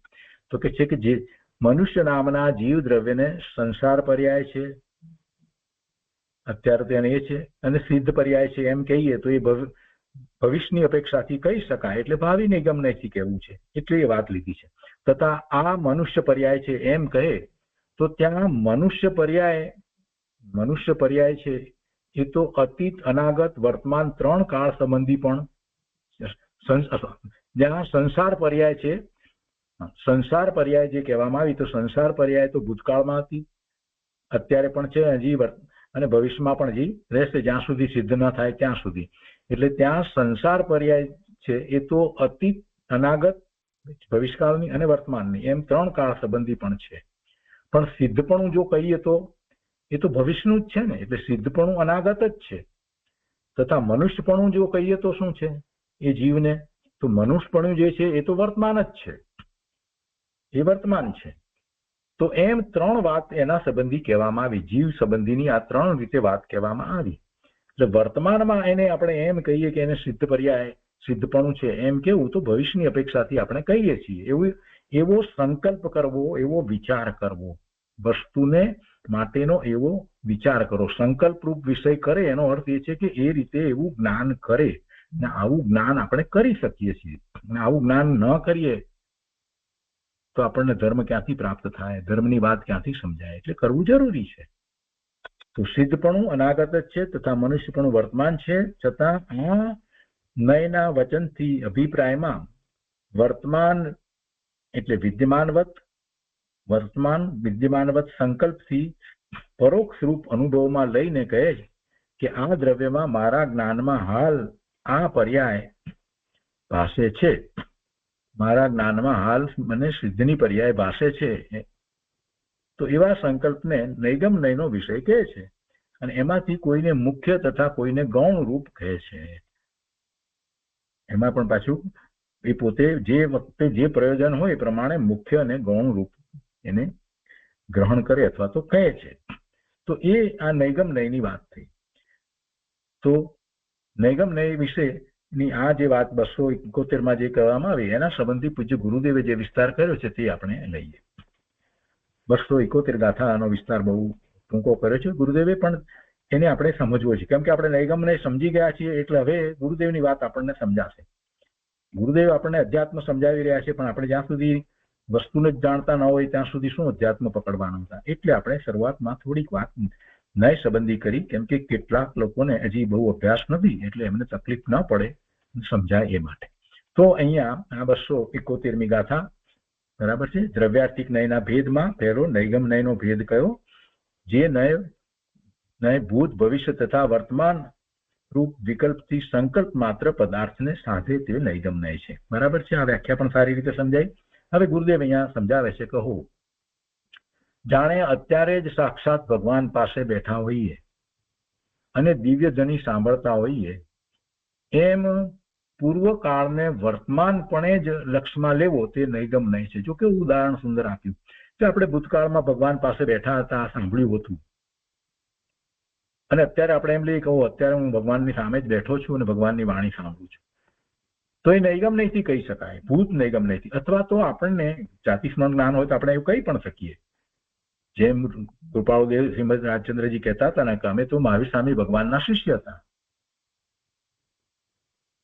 Speaker 2: તો કે છે કે જે મનુષ્ય નામના જીવ દ્રવ્યને સંસાર પર્યાય છે, અત્યારે તો એને એ છે, અને સિદ્ધ પર્યાય છે એમ કહીએ તો એ ભવિષ્યની અપેક્ષાથી કહી શકાય, એટલે ભાવિ નિગમ નયથી કહેવું છે, એટલે એ વાત લીધી છે. તથા આ મનુષ્ય પર્યાય છે એમ કહે તો ત્યાં મનુષ્ય પર્યાય છે એ તો અતીત, અનાગત, વર્તમાન ત્રણ કાળ સંબંધી પણ. જ્યાં સંસાર પર્યાય છે, સંસાર પર્યાય જે કહેવામાં આવી તો સંસાર પર્યાય તો ભૂતકાળમાં હતી, અત્યારે પણ છે હજી, અને ભવિષ્યમાં પણ હજી રહેશે જ્યાં સુધી સિદ્ધ ન થાય ત્યાં સુધી. એટલે ત્યાં સંસાર પર્યાય છે એ તો અતીત, અનાગત, ભવિષ્યકાળની અને વર્તમાનની એમ ત્રણ કાળ સંબંધી પણ છે. પણ સિદ્ધપણું જો કહીએ તો એ તો ભવિષ્યનું જ છે ને, એટલે સિદ્ધપણું અનાગત જ છે. તથા મનુષ્યપણું જો કહીએ તો શું છે એ જીવને, તો મનુષ્યપણું જે છે એ તો વર્તમાન જ છે, એ વર્તમાન છે. તો એમ ત્રણ વાત એના સંબંધી કહેવામાં આવી, જીવ સંબંધીની આ ત્રણ રીતે વાત કહેવામાં આવી. એટલે વર્તમાનમાં એને આપણે એમ કહીએ કે એને સિદ્ધ પર્યાય, સિદ્ધપણું છે એમ કેવું તો ભવિષ્યની અપેક્ષાથી આપણે કહીએ છીએ. એવો સંકલ્પ કરવો, એવો વિચાર કરવો, વસ્તુને માટેનો એવો વિચાર કરો. સંકલ્પરૂપ વિષય કરે એનો અર્થ એ છે કે એ રીતે એવું જ્ઞાન કરે, ને આવું જ્ઞાન આપણે કરી શકીએ છીએ. અને આવું જ્ઞાન ન કરીએ તો આપણને ધર્મ ક્યાંથી પ્રાપ્ત થાય, ધર્મની વાત ક્યાંથી સમજાય, એટલે કરવું જરૂરી છે. તો સિદ્ધપણું અનાગત જ છે તથા મનુષ્યપણું વર્તમાન છે. છતાં આ નયના વચનથી અભિપ્રાયમાં વર્તમાન એટલે વિદ્યમાનવત, વર્તમાન વિદ્યમાનવત સંકલ્પથી પરોક્ષ રૂપ અનુભવમાં લઈને કહે કે આ દ્રવ્યમાં મારા જ્ઞાનમાં હાલ આ પર્યાય ભાષે છે, મારા જ્ઞાનમાં હાલ મને સિદ્ધની પર્યાય ભાષે છે. તો એવા સંકલ્પને નૈગમ નયનો વિષય કહે છે. અને એમાંથી કોઈને મુખ્ય તથા કોઈને ગૌણ રૂપ કહે છે. એમાં પણ પાછું એ પોતે જે વખતે જે પ્રયોજન હોય એ પ્રમાણે મુખ્ય અને ગૌણ રૂપ એને ગ્રહણ કરે અથવા તો કહે છે. તો એ આ નૈગમ નયની વાત થઈ. તો નૈગમ નય વિશેની આ જે વાત 271માં જે કહેવામાં આવી એના સંબંધી પૂજ્ય ગુરુદેવે જે વિસ્તાર કર્યો છે તે આપણે લઈએ. 271 ગાથાનો વિસ્તાર બહુ ટૂંકો કર્યો છે ગુરુદેવે, પણ એને આપણે સમજવો છે, કેમ કે આપણે નૈગમને સમજી ગયા છીએ એટલે હવે ગુરુદેવની વાત આપણને સમજાશે. ગુરુદેવ આપણને અધ્યાત્મ સમજાવી રહ્યા છે, પણ આપણે જ્યાં સુધી વસ્તુને જ જાણતા ન હોય ત્યાં સુધી શું અધ્યાત્મ પકડવાનું હતા. એટલે આપણે શરૂઆતમાં થોડીક વાત નય સંબંધી કરી, કેમ કે કેટલાક લોકોને હજી બહુ અભ્યાસ નથી એટલે એમને તકલીફ ન પડે, સમજાય એ માટે. તો અહીંયા આ 271મી ગાથા, બરાબર છે, દ્રવ્યાર્થિક નયના ભેદમાં પહેલો નૈગમ નયનો ભેદ કયો, જે નય ભૂત, ભવિષ્ય તથા વર્તમાન રૂપ વિકલ્પથી સંકલ્પ માત્ર પદાર્થને સાધે તે નૈગમ નય છે. બરાબર છે, આ વ્યાખ્યા પણ સારી રીતે સમજાય. હવે ગુરુદેવ અહીંયા સમજાવે છે, કહો જાણે અત્યારે જ સાક્ષાત ભગવાન પાસે બેઠા હોઈએ અને દિવ્ય ધ્વનિ સાંભળતા હોઈએ એમ પૂર્વકાળને વર્તમાનપણે જ લક્ષમાં લેવો તે નૈગમ નય છે. જો કેવું ઉદાહરણ સુંદર આપ્યું કે આપણે ભૂતકાળમાં ભગવાન પાસે બેઠા હતા, સાંભળ્યું હતું, અને અત્યારે આપણે એમ લઈએ કહો અત્યારે હું ભગવાનની સામે જ બેઠો છું અને ભગવાનની વાણી સાંભળું છું. તો એ નૈગમ નહીંથી કહી શકાય, ભૂત નૈગમ નહીંથી. અથવા તો આપણને જાતિ સ્મરણ જ્ઞાન હોય તો આપણે એવું કહી પણ શકીએ, જેમ કૃપાળુદેવ શ્રીમદ રાજચંદ્રજી કહેતા હતા ને કે અમે તો મહાવીર સ્વામી ભગવાનના શિષ્ય હતા,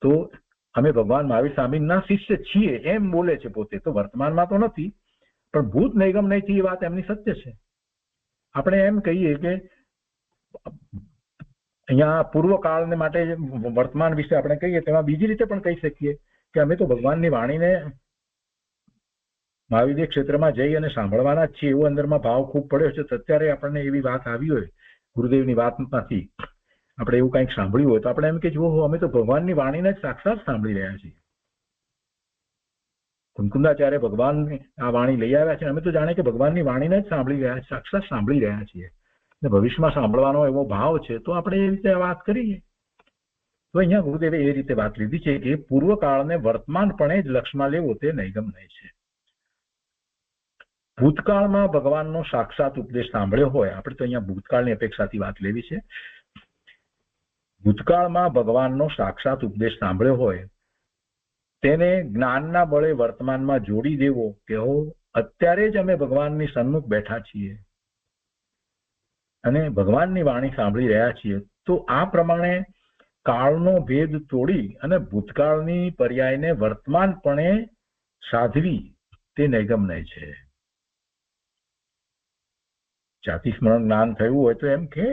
Speaker 2: તો અમે ભગવાન મહાવીર સ્વામીના શિષ્ય છીએ એમ બોલે છે પોતે. તો વર્તમાનમાં તો નથી, પણ ભૂત નૈગમ નહીંથી એ વાત એમની સત્ય છે. આપણે એમ કહીએ કે અહીંયા પૂર્વકાળને માટે વર્તમાન વિશે આપણે કહીએ તેમાં બીજી રીતે પણ કહી શકીએ કે અમે તો ભગવાનની વાણીને મહાવિદ્ય ક્ષેત્રમાં જઈ અને સાંભળવાના જ છીએ, એવો અંદરમાં ભાવ ખૂબ પડ્યો છે. તો અત્યારે આપણને એવી વાત આવી હોય ગુરુદેવની વાતમાંથી, આપણે એવું કંઈક સાંભળ્યું હોય તો આપણે એમ કે જો અમે તો ભગવાનની વાણીને જ સાક્ષાત સાંભળી રહ્યા છીએ. કુંકુંદાચાર્ય ભગવાન આ વાણી લઈ આવ્યા છે, અમે તો જાણે કે ભગવાનની વાણીને જ સાંભળી રહ્યા, સાક્ષાત સાંભળી રહ્યા છીએ, ને ભવિષ્યમાં સાંભળવાનો એવો ભાવ છે. તો આપણે એ રીતે વાત કરીએ તો અહીંયા ગુરુદેવે એ રીતે વાત લીધી છે કે પૂર્વકાળને વર્તમાનપણે જ લક્ષમાં લેવો તે નૈગમ નહીં છે. ભૂતકાળમાં ભગવાનનો સાક્ષાત ઉપદેશ સાંભળ્યો હોય, આપણે તો અહીંયા ભૂતકાળની અપેક્ષાથી વાત લેવી છે. ભૂતકાળમાં ભગવાનનો સાક્ષાત ઉપદેશ સાંભળ્યો હોય તેને જ્ઞાનના બળે વર્તમાનમાં જોડી દેવો કે હો અત્યારે જ અમે ભગવાનની સન્મુખ બેઠા છીએ અને ભગવાનની વાણી સાંભળી રહ્યા છીએ. તો આ પ્રમાણે કાળનો ભેદ તોડી અને ભૂતકાળની પર્યાયને વર્તમાનપણે સાધવી તે નૈગમ નહીં છે. જાતિ સ્મરણ જ્ઞાન થયું હોય તો એમ કે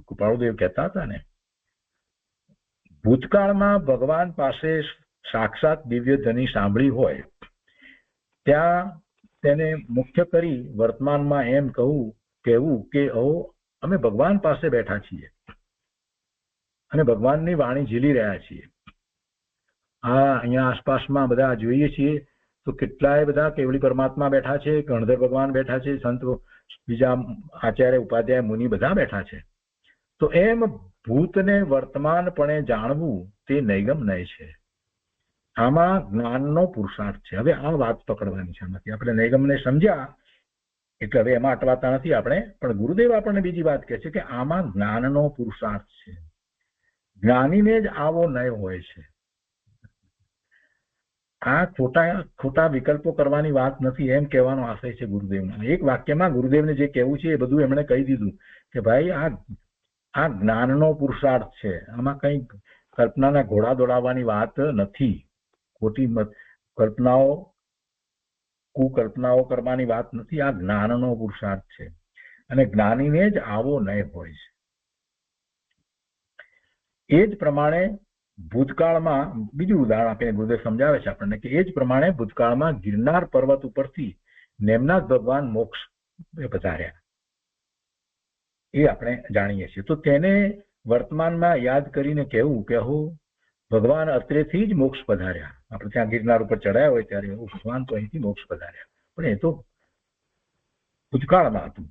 Speaker 2: કૃપાળુદેવ કહેતા હતા ને, ભૂતકાળમાં ભગવાન પાસે સાક્ષાત દિવ્ય ધ્વનિ સાંભળી હોય ત્યાં તેને મુખ્ય કરી વર્તમાનમાં એમ કહેવું કે ઓ અમે ભગવાન પાસે બેઠા છીએ અને ભગવાનની વાણી ઝીલી રહ્યા છીએ. અહીંયા આસપાસમાં બધા જોઈએ છીએ તો કેટલાય બધા કેવલી પરમાત્મા બેઠા છે, ગણધર ભગવાન બેઠા છે, સંત બીજા આચાર્ય ઉપાધ્યાય મુનિ બધા બેઠા છે. તો એમ ભૂતને વર્તમાનપણે જાણવું તે નૈગમ નહીં છે. આમાં જ્ઞાનનો પુરુષાર્થ છે. હવે આ વાત પકડવાની છે. આમાંથી આપણે નૈગમને સમજ્યા એટલે હવે એમાં અટવાતા નથી આપણે, પણ ગુરુદેવ આપણને બીજી વાત કહે છે કે આમાં જ્ઞાનનો પુરુષાર્થ છે. જ્ઞાનીને જ આવો નય હોય છે. આ ખોટા વિકલ્પો કરવાની વાત નથી એમ કહેવાનો આશય છે ગુરુદેવનો. એક વાક્યમાં ગુરુદેવને જે કહેવું છે એ બધું એમણે કહી દીધું કે ભાઈ આ જ્ઞાનનો પુરુષાર્થ છે. આમાં કંઈ કલ્પનાના ઘોડા દોડાવવાની વાત નથી, ખોટી કલ્પનાઓ કુકલ્પનાઓ કરવાની વાત નથી. આ જ્ઞાનનો પુરુષાર્થ છે અને જ્ઞાનીને જ આવો નય હોય છે. એ જ પ્રમાણે ભૂતકાળમાં બીજું ઉદાહરણ આપીને ગુરુદેવ સમજાવે છે આપણને કે એ જ પ્રમાણે ભૂતકાળમાં ગિરનાર પર્વત ઉપરથી નેમનાથ ભગવાન મોક્ષ પધાર્યા એ આપણે જાણીએ છીએ. તો તેને વર્તમાનમાં યાદ કરીને કહેવું કે હો ભગવાન અત્રેથી જ મોક્ષ પધાર્યા. આપણે ત્યાં ગિરનાર ઉપર ચડાયા હોય ત્યારે ભગવાન તો અહીંથી મોક્ષ પધાર્યા, પણ એ તો ભૂતકાળમાં હતું.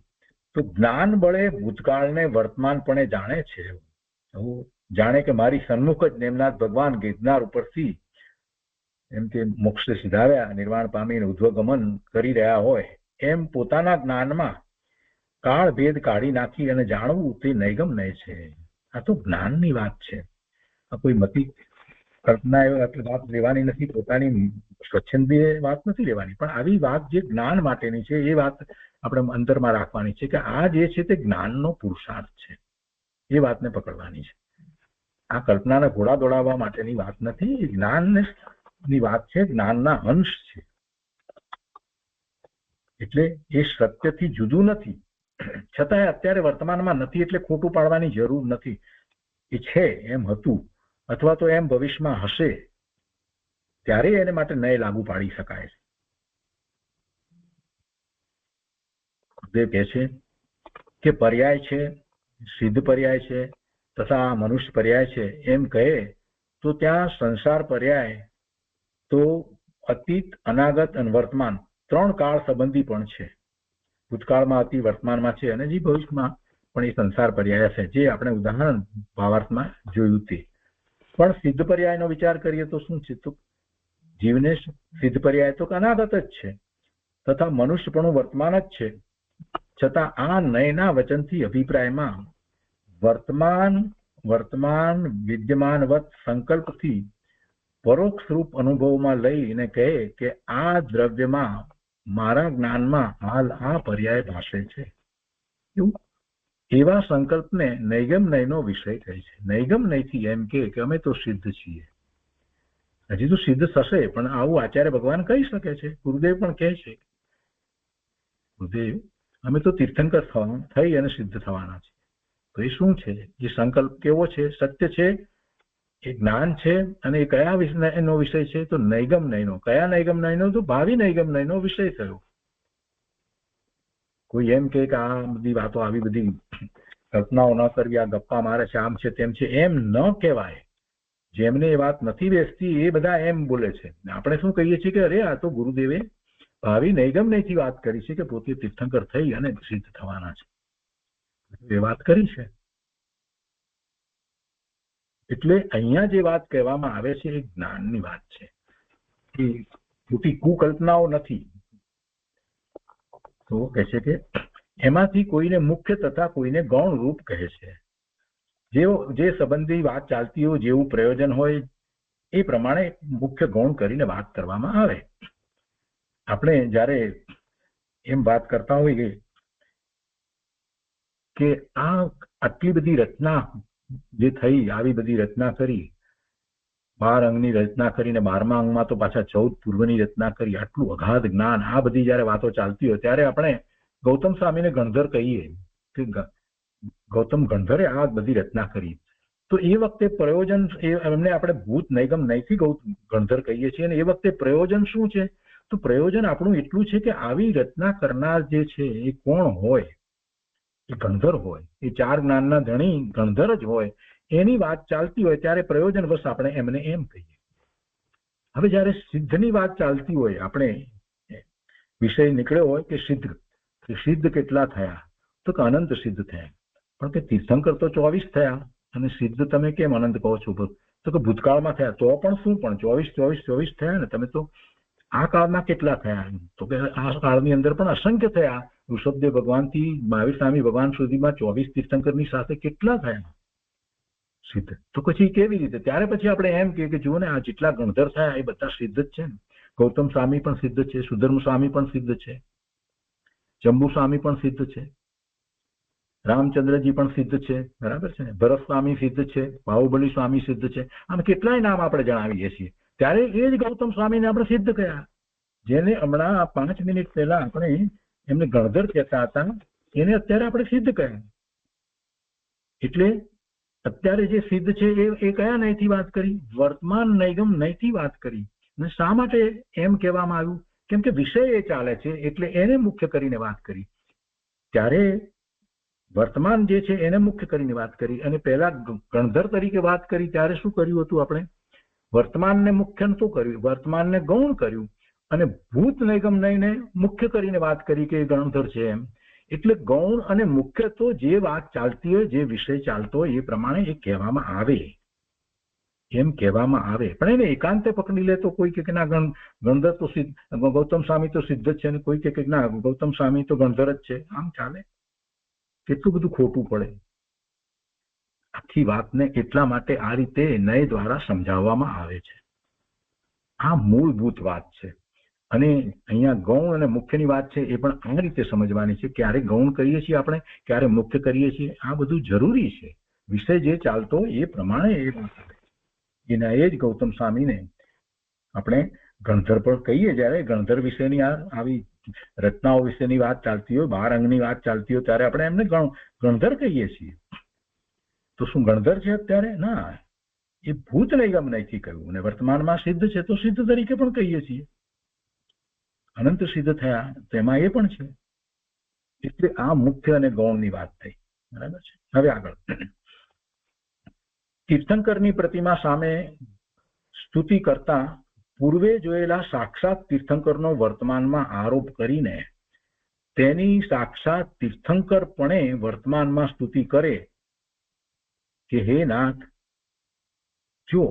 Speaker 2: તો જ્ઞાન બળે ભૂતકાળને વર્તમાનપણે જાણે છે. જાણે કે મારી સન્મુખ જ નેમનાથ ભગવાન ગિરનાર ઉપરથી એમ કે મોક્ષ સિધાવ્યા, નિર્વાણ પામીને ઉધ્વગમન કરી રહ્યા હોય એમ પોતાના જ્ઞાનમાં કાળ ભેદ કાઢી નાખી અને જાણવું તે નૈગમ નય છે. આ તો જ્ઞાનની વાત છે. આ કોઈ મતિ કલ્પના વાત લેવાની નથી, પોતાની સ્વચ્છંદી વાત નથી લેવાની, પણ આવી વાત જે જ્ઞાન માટેની છે એ વાત આપણે અંતરમાં રાખવાની છે કે આ જે છે તે જ્ઞાનનો પુરુષાર્થ છે. એ વાતને પકડવાની છે. આ કલ્પનાના ઘોડા દોડાવવા માટેની વાત નથી, જ્ઞાનની વાત છે, જ્ઞાનના અંશ છે. એટલે એ સત્યથી જુદું નથી, છતાંય અત્યારે વર્તમાનમાં નથી એટલે ખોટું પાડવાની જરૂર નથી. એ છે એમ હતું અથવા તો એમ ભવિષ્યમાં હશે ત્યારે એને માટે નય લાગુ પાડી શકાય છે. ગુરુદેવ કહે છે કે પર્યાય છે, સિદ્ધ પર્યાય છે તથા મનુષ્ય પર્યાય છે. એમ કહે તો ત્યાં સંસાર પર્યાય તો અતીત, અનાગત અને વર્તમાન ત્રણ કાળ સંબંધી પણ છે. ભૂતકાળમાં હતી, વર્તમાનમાં છે અને જે ભવિષ્યમાં પણ એ સંસાર પર્યાય છે, જે આપણે ઉદાહરણ ભાવાર્થમાં જોયું તે. પણ સિદ્ધ પર્યાયનો વિચાર કરીએ તો શું છે? તો જીવને સિદ્ધ પર્યાય તો અનાગત જ છે તથા મનુષ્ય પણ વર્તમાન જ છે. છતાં આ નયના વચનથી અભિપ્રાયમાં વર્તમાન વિદ્યમાનવત સંકલ્પથી પરોક્ષ રૂપ અનુભવમાં લઈને કહે કે આ દ્રવ્યમાં મારા જ્ઞાનમાં હાલ આ પર્યાય ભાષે છે, એવું એવા સંકલ્પને નૈગમ નયનો વિષય કહે છે. નૈગમ નયથી એમ કે અમે તો સિદ્ધ છીએ. હજી તો સિદ્ધ થશે, પણ આવું આચાર્ય ભગવાન કહી શકે છે. ગુરુદેવ પણ કહે છે, ગુરુદેવ અમે તો તીર્થંકર થઈ અને સિદ્ધ થવાના છે. તો એ શું છે? એ સંકલ્પ કેવો છે? સત્ય છે, એ જ્ઞાન છે, અને એ કયા એનો વિષય છે? તો નૈગમ નયનો. કયા નૈગમ નયનો? તો ભાવિ નૈગમ નયનો વિષય થયો. કોઈ એમ કે આ બધી વાતો, આવી બધી કલ્પનાઓ ન કરવી, આ ગપ્પા મારે છે, આમ છે તેમ છે, એમ ન કહેવાય. જેમને એ વાત નથી બેસતી એ બધા એમ બોલે છે. આપણે શું કહીએ છીએ કે અરે આ તો ગુરુદેવે ભાવિ નૈગમ નયથી વાત કરી છે કે પોતે તીર્થંકર થઈ અને સિદ્ધ થવાના છે, એ વાત કરી છે. એટલે અહીંયા જે વાત કહેવામાં આવે છે એ જ્ઞાનની વાત છે, એ ખોટી કુકલ્પનાઓ નથી. તો કહે છે કે એમાંથી કોઈને મુખ્ય તથા કોઈને ગૌણ રૂપ કહે છે. જે સંબંધી વાત ચાલતી હોય, જેવું પ્રયોજન હોય એ પ્રમાણે મુખ્ય ગૌણ કરીને વાત કરવામાં આવે. આપણે જ્યારે એમ વાત કરતા હોઈએ કે આ આટલી બધી રચના જે થઈ, આવી બધી રચના કરી, 12 અંગની રચના કરીને 12મા અંગમાં તો પાછા 14 પૂર્વની રચના કરી, આટલું અગાધ જ્ઞાન, આ બધી જયારે વાતો ચાલતી હોય ત્યારે આપણે ગૌતમ સ્વામીને ગણધર કહીએ કે ગૌતમ ગણધરે આ બધી રચના કરી. તો એ વખતે પ્રયોજન, એમને આપણે ભૂત નૈગમ નયથી ગણધર કહીએ છીએ. અને એ વખતે પ્રયોજન શું છે? તો પ્રયોજન આપણું એટલું છે કે આવી રચના કરનાર જે છે એ કોણ હોય? એ ગણધર હોય, એ 4 જ્ઞાનના ધણી ગણધર જ હોય. એની વાત ચાલતી હોય ત્યારે પ્રયોજન વશ આપણે એમને એમ કહીએ. હવે જયારે સિદ્ધની વાત ચાલતી હોય, આપણે વિષય નીકળ્યો હોય કે સિદ્ધ કેટલા થયા? તો કે અનંત સિદ્ધ થયા. પણ કે તીર્થંકર તો 24 થયા, અને સિદ્ધ તમે કેમ અનંત કહો છો? તો કે ભૂતકાળમાં થયા. તો પણ શું, પણ 24 થયા ને? તમે તો આ કાળમાં કેટલા થયા? તો કે આ કાળની અંદર પણ અસંખ્ય થયા. ઋષભદેવ ભગવાનથી મહાવીર સ્વામી ભગવાન સુધીમાં 24 તીર્થંકરની સાથે કેટલા થયા સિદ્ધ? તો પછી કેવી રીતે? ત્યારે પછી આપણે એમ કે જુઓ ને, આ જેટલા ગણધર થયા એ બધા સિદ્ધ જ છે ને. ગૌતમ સ્વામી પણ સિદ્ધ છે, સુધર્મ સ્વામી પણ સિદ્ધ છે, જંબુ સ્વામી પણ સિદ્ધ છે, રામચંદ્રજી પણ સિદ્ધ છે, બરાબર છે ને, ભરત સ્વામી સિદ્ધ છે, બાહુબલી સ્વામી સિદ્ધ છે. આમ કેટલાય નામ આપણે જણાવીએ છીએ. ત્યારે એ જ ગૌતમ સ્વામીને આપણે સિદ્ધ કર્યા, જેને હમણાં 5 મિનિટ પહેલા આપણે એમને ગણધર કહેતા હતા, એને અત્યારે આપણે સિદ્ધ કર્યા. એટલે અત્યારે જે સિદ્ધ છે એ કયા નયથી વાત કરી? વર્તમાન નૈગમ નયથી વાત કરી. અને શા માટે એમ કહેવામાં આવ્યું? કેમ કે વિષય એ ચાલે છે, એટલે એને મુખ્ય કરીને વાત કરી. ત્યારે વર્તમાન જે છે એને મુખ્ય કરીને વાત કરી, અને પહેલા ગણધર તરીકે વાત કરી ત્યારે શું કર્યું હતું? આપણે વર્તમાનને મુખ્ય શું કર્યું? વર્તમાનને ગૌણ કર્યું, અને ભૂત નૈગમ નયને મુખ્ય કરીને વાત કરી કે ગણધર છે એમ. એટલે ગૌણ અને મુખ્ય તો જે વાત ચાલતી હોય, જે વિષય ચાલતો હોય એ પ્રમાણે એ કહેવામાં આવે, એમ કહેવામાં આવે. પણ એને એકાંતે પકડી લે તો કોઈ કે ના ગણધર તો સિદ્ધ, ગૌતમ સ્વામી તો સિદ્ધ જ છે, અને કોઈ કે ના ગૌતમ સ્વામી તો ગણધર જ છે. આમ ચાલે? કેટલું બધું ખોટું પડે. આખી વાતને એટલા માટે આ રીતે નય દ્વારા સમજાવવામાં આવે છે. આ મૂળભૂત વાત છે. અને અહીંયા ગૌણ અને મુખ્યની વાત છે એ પણ આ રીતે સમજવાની છે. ક્યારે ગૌણ કરીએ છીએ આપણે, ક્યારે મુખ્ય કરીએ છીએ, આ બધું જરૂરી છે. વિષય જે ચાલતો એ પ્રમાણે એ વાત આવે. એના એ જ ગૌતમ સ્વામીને આપણે ગણધર પણ કહીએ. જ્યારે ગણધર વિશેની આવી રચનાઓ વિશેની વાત ચાલતી હોય, 12 અંગની વાત ચાલતી હોય, ત્યારે આપણે એમને ગણધર કહીએ છીએ. તો શું ગણધર છે અત્યારે? ના, એ ભૂત નૈગમ નયથી કહ્યું, અને વર્તમાનમાં સિદ્ધ છે તો સિદ્ધ તરીકે પણ કહીએ છીએ. અનંત સિદ્ધ થયા તેમાં એ પણ છે. એટલે આ મુખ્ય અને ગૌણની વાત થઈ, બરાબર છે. હવે આગળ, તીર્થંકરની પ્રતિમા સામે સ્તુતિ કરતા પૂર્વે જોયેલા સાક્ષાત તીર્થંકરનો વર્તમાનમાં આરોપ કરીને તેની સાક્ષાત તીર્થંકરપણે વર્તમાનમાં સ્તુતિ કરે કે હે નાથ, જો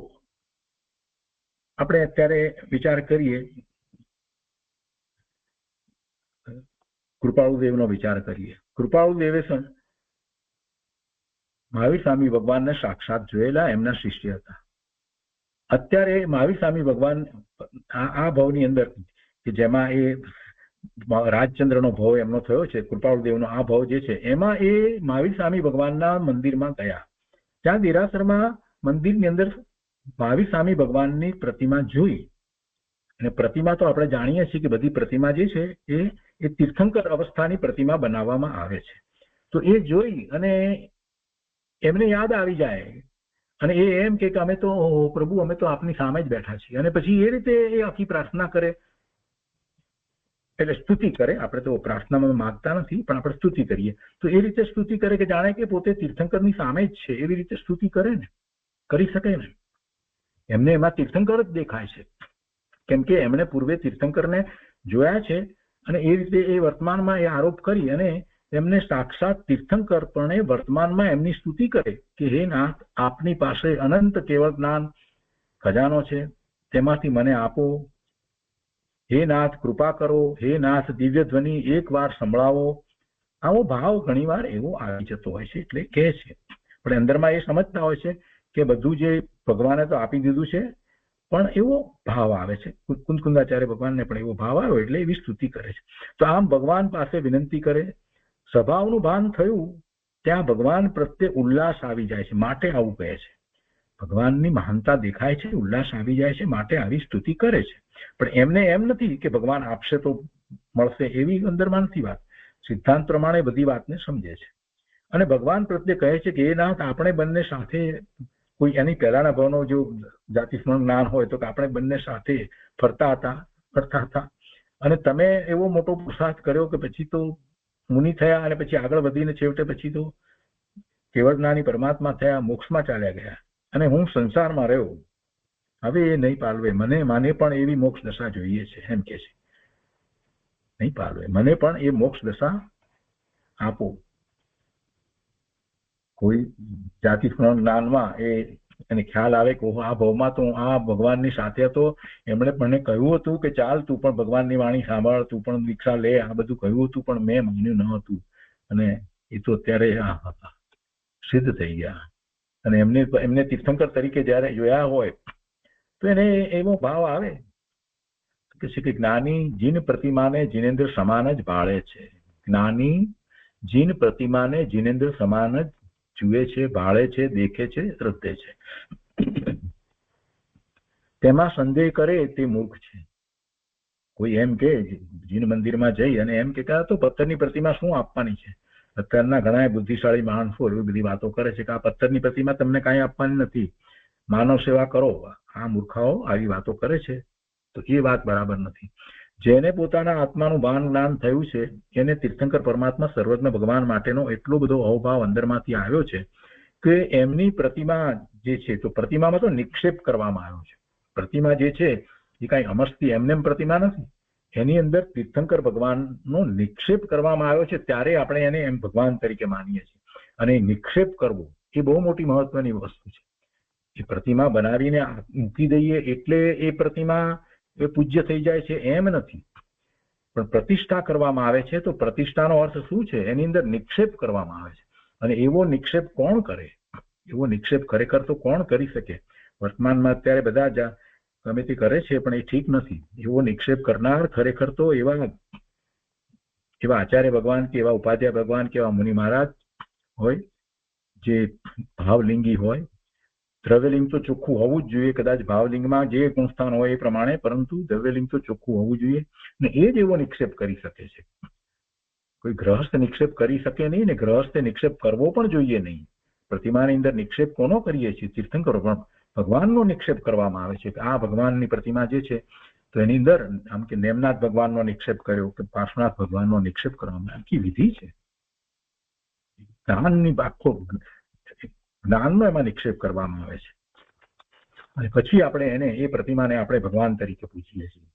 Speaker 2: આપણે અત્યારે વિચાર કરીએ, કૃપાળુદેવનો વિચાર કરીએ. કૃપાળુદેવે મહાવીર સ્વામી ભગવાનને સાક્ષાત જોયેલા, એમના શિષ્ય હતા. અત્યારે મહાવીર સ્વામી ભગવાન આ ભાવની અંદર કે જેમાં એ રાજચંદ્રનો ભાવ એમનો થયો છે, કૃપાળુદેવનો આ ભાવ જે છે, એમાં એ મહાવીર સ્વામી ભગવાનના મંદિરમાં ગયા. ત્યાં દેરાસરમાં મંદિરની અંદર મહાવીર સ્વામી ભગવાનની પ્રતિમા જોઈ. અને પ્રતિમા તો આપણે જાણીએ છીએ કે બધી પ્રતિમા જે છે એ તીર્થંકર અવસ્થાની પ્રતિમા બનાવવામાં આવે છે. તો એ જોઈ અને એમને યાદ આવી જાય અને એ એમ કે અમે તો પ્રભુ અમે તો આપની સામે જ બેઠા છીએ. અને પછી એ રીતે એ આખી પ્રાર્થના કરે, એટલે સ્તુતિ કરે. આપણે તો પ્રાર્થનામાં માગતા નથી પણ આપણે સ્તુતિ કરીએ. તો એ રીતે સ્તુતિ કરે કે જાણે કે પોતે તીર્થંકરની સામે જ છે એવી રીતે સ્તુતિ કરે ને, કરી શકે ને. એમને એમાં તીર્થંકર જ દેખાય છે, કેમ કે એમણે પૂર્વે તીર્થંકરને જોયા છે અને એ રીતે એ વર્તમાનમાં એ આરોપ કરી અને એમને સાક્ષાત તીર્થંકરપણે વર્તમાનમાં એમની સ્તુતિ કરે કે હે નાથ, આપની પાસે અનંત કેવળ જ્ઞાન ખજાનો છે, તેમાંથી મને આપો. હે નાથ કૃપા કરો, હે નાથ દિવ્ય ધ્વનિ એક વાર સંભળાવો. આવો ભાવ ઘણીવાર એવો આવી જતો હોય છે, એટલે કહે છે. પણ અંદરમાં એ સમજતા હોય છે કે બધું જે ભગવાને તો આપી દીધું છે, પણ એવો ભાવ આવે છે. કુંદકુંદાચાર્ય ભગવાનને પણ એવો ભાવ આવ્યો એટલે એવી સ્તુતિ કરે છે. તો આમ ભગવાન પાસે વિનંતી કરે. સ્વભાવનું ભાન થયું ત્યાં ભગવાન પ્રત્યે ઉલ્લાસ આવી જાય છે, માટે આવું કહે છે. ભગવાનની મહાનતા દેખાય છે, ઉલ્લાસ આવી જાય છે, માટે આવી સ્તુતિ કરે છે. પણ એમને એમ નથી કે ભગવાન આપશે તો મળશે, એવી અંદરમાં નથી વાત. સિદ્ધાંત પ્રમાણે બધી વાતને સમજે છે અને ભગવાન પ્રત્યે કહે છે કે એ નાથ, આપણે બંને સાથે, કોઈ એની પહેલાના ભાવનો જો જાતિસ્મરણ જ્ઞાન હોય તો કે આપણે બંને સાથે ફરતા હતા અને તમે એવો મોટો પુરુષાર્થ કર્યો કે પછી તો મુનિ થયા અને પછી આગળ વધીને છેવટે પછી તો કેવળ જ્ઞાની પરમાત્મા થયા, મોક્ષમાં ચાલ્યા ગયા અને હું સંસારમાં રહ્યો. હવે એ નહીં પાલવે, મને પણ એવી મોક્ષ દશા જોઈએ છે, એમ કે છે. નહીં પાલવે, મને પણ એ મોક્ષ દશા આપો. કોઈ જાતિ જ્ઞાનમાં એને ખ્યાલ આવે કે આ ભાવમાં તો આ ભગવાનની સાથે હતો, એમણે મને કહ્યું હતું કે ચાલ તું પણ ભગવાનની વાણી સાંભળ, તું પણ દીક્ષા લે, આ બધું કહ્યું હતું પણ મેં માન્યું ન હતું અને એ તો અત્યારે સિદ્ધ થઈ ગયા. અને એમને તીર્થંકર તરીકે જયારે જોયા હોય તો એને એવો ભાવ આવે કે જ્ઞાની જીન પ્રતિમાને જીનેન્દ્ર સમાન જ ભાળે છે. જ્ઞાની જીન પ્રતિમાને જીનેન્દ્ર સમાન જ જુએ છે, ભાળે છે, દેખે છે, શ્રદ્ધે છે. તેમાં સંદેહ કરે તે મૂર્ખ છે. કોઈ એમ કે જીન મંદિરમાં જઈ અને એમ કે તો પથ્થરની પ્રતિમા શું આપવાની છે. અત્યારના ઘણા બુદ્ધિશાળી માણસો એવી બધી વાતો કરે છે કે આ પથ્થરની પ્રતિમા તમને કાંઈ આપવાની નથી, માનવ સેવા કરો. આ મૂર્ખાઓ આવી વાતો કરે છે. તો એ વાત બરાબર નથી. જેને પોતાના આત્માનું ભાન જ્ઞાન થયું છે એને તીર્થંકર પરમાત્મા સર્વજ્ઞ ભગવાન માટેનો એટલો બધો અહોભાવ અંદરમાંથી આવ્યો છે કે એમની પ્રતિમા જે છે, તો પ્રતિમામાં તો નિક્ષેપ કરવામાં આવ્યો છે. પ્રતિમા જે છે એ કાંઈ અમસ્તી એમને પ્રતિમા નથી, એની અંદર તીર્થંકર ભગવાનનો નિક્ષેપ કરવામાં આવ્યો છે. ત્યારે આપણે એને એમ ભગવાન તરીકે માનીએ છીએ. અને નિક્ષેપ કરવો એ બહુ મોટી મહત્વની વસ્તુ છે. એ પ્રતિમા બનાવીને મૂકી દઈએ એટલે એ પ્રતિમા એ પૂજ્ય થઈ જાય છે એમ નથી, પણ પ્રતિષ્ઠા કરવામાં આવે છે. તો પ્રતિષ્ઠાનો અર્થ શું છે? એની અંદર નિક્ષેપ કરવામાં આવે છે. અને એવો નિક્ષેપ કોણ કરે? એવો નિક્ષેપ ખરેખર તો કોણ કરી શકે? વર્તમાનમાં અત્યારે બધા જ ગમે તે કરે છે પણ એ ઠીક નથી. એવો નિક્ષેપ કરનાર ખરેખર તો એવા આચાર્ય ભગવાન કે એવા ઉપાધ્યાય ભગવાન કે એવા મુનિ મહારાજ હોય જે ભાવલિંગી હોય. દ્રવ્યલિંગ તો ચોખ્ખું હોવું જ જોઈએ, કદાચ ભાવલિંગમાં જે ગુણસ્થાન હોય એ પ્રમાણે, પરંતુ દ્રવ્યલિંગ તો ચોખ્ખું હોવું જોઈએ ને એ જ એવો નિક્ષેપ કરી શકે છે. કોઈ ગ્રહસ્થ નિક્ષેપ કરી શકે નહીં ને ગ્રહસ્થે નિક્ષેપ કરવો પણ જોઈએ નહીં. પ્રતિમાની અંદર નિક્ષેપ કોનો કરીએ છીએ? તીર્થંકરો. પણ ભગવાનનો નિક્ષેપ કરવામાં આવે છે કે આ ભગવાનની પ્રતિમા જે છે તો એની અંદર આમ કે નેમનાથ ભગવાનનો નિક્ષેપ કર્યો કે પાર્શ્વનાથ ભગવાનનો નિક્ષેપ કરવામાં આખી વિધિ છે. જ્ઞાનની આખો જ્ઞાનનો એમાં નિક્ષેપ કરવામાં આવે છે. અને પછી આપણે એને એ પ્રતિમાને આપણે ભગવાન તરીકે પૂછીએ છીએ.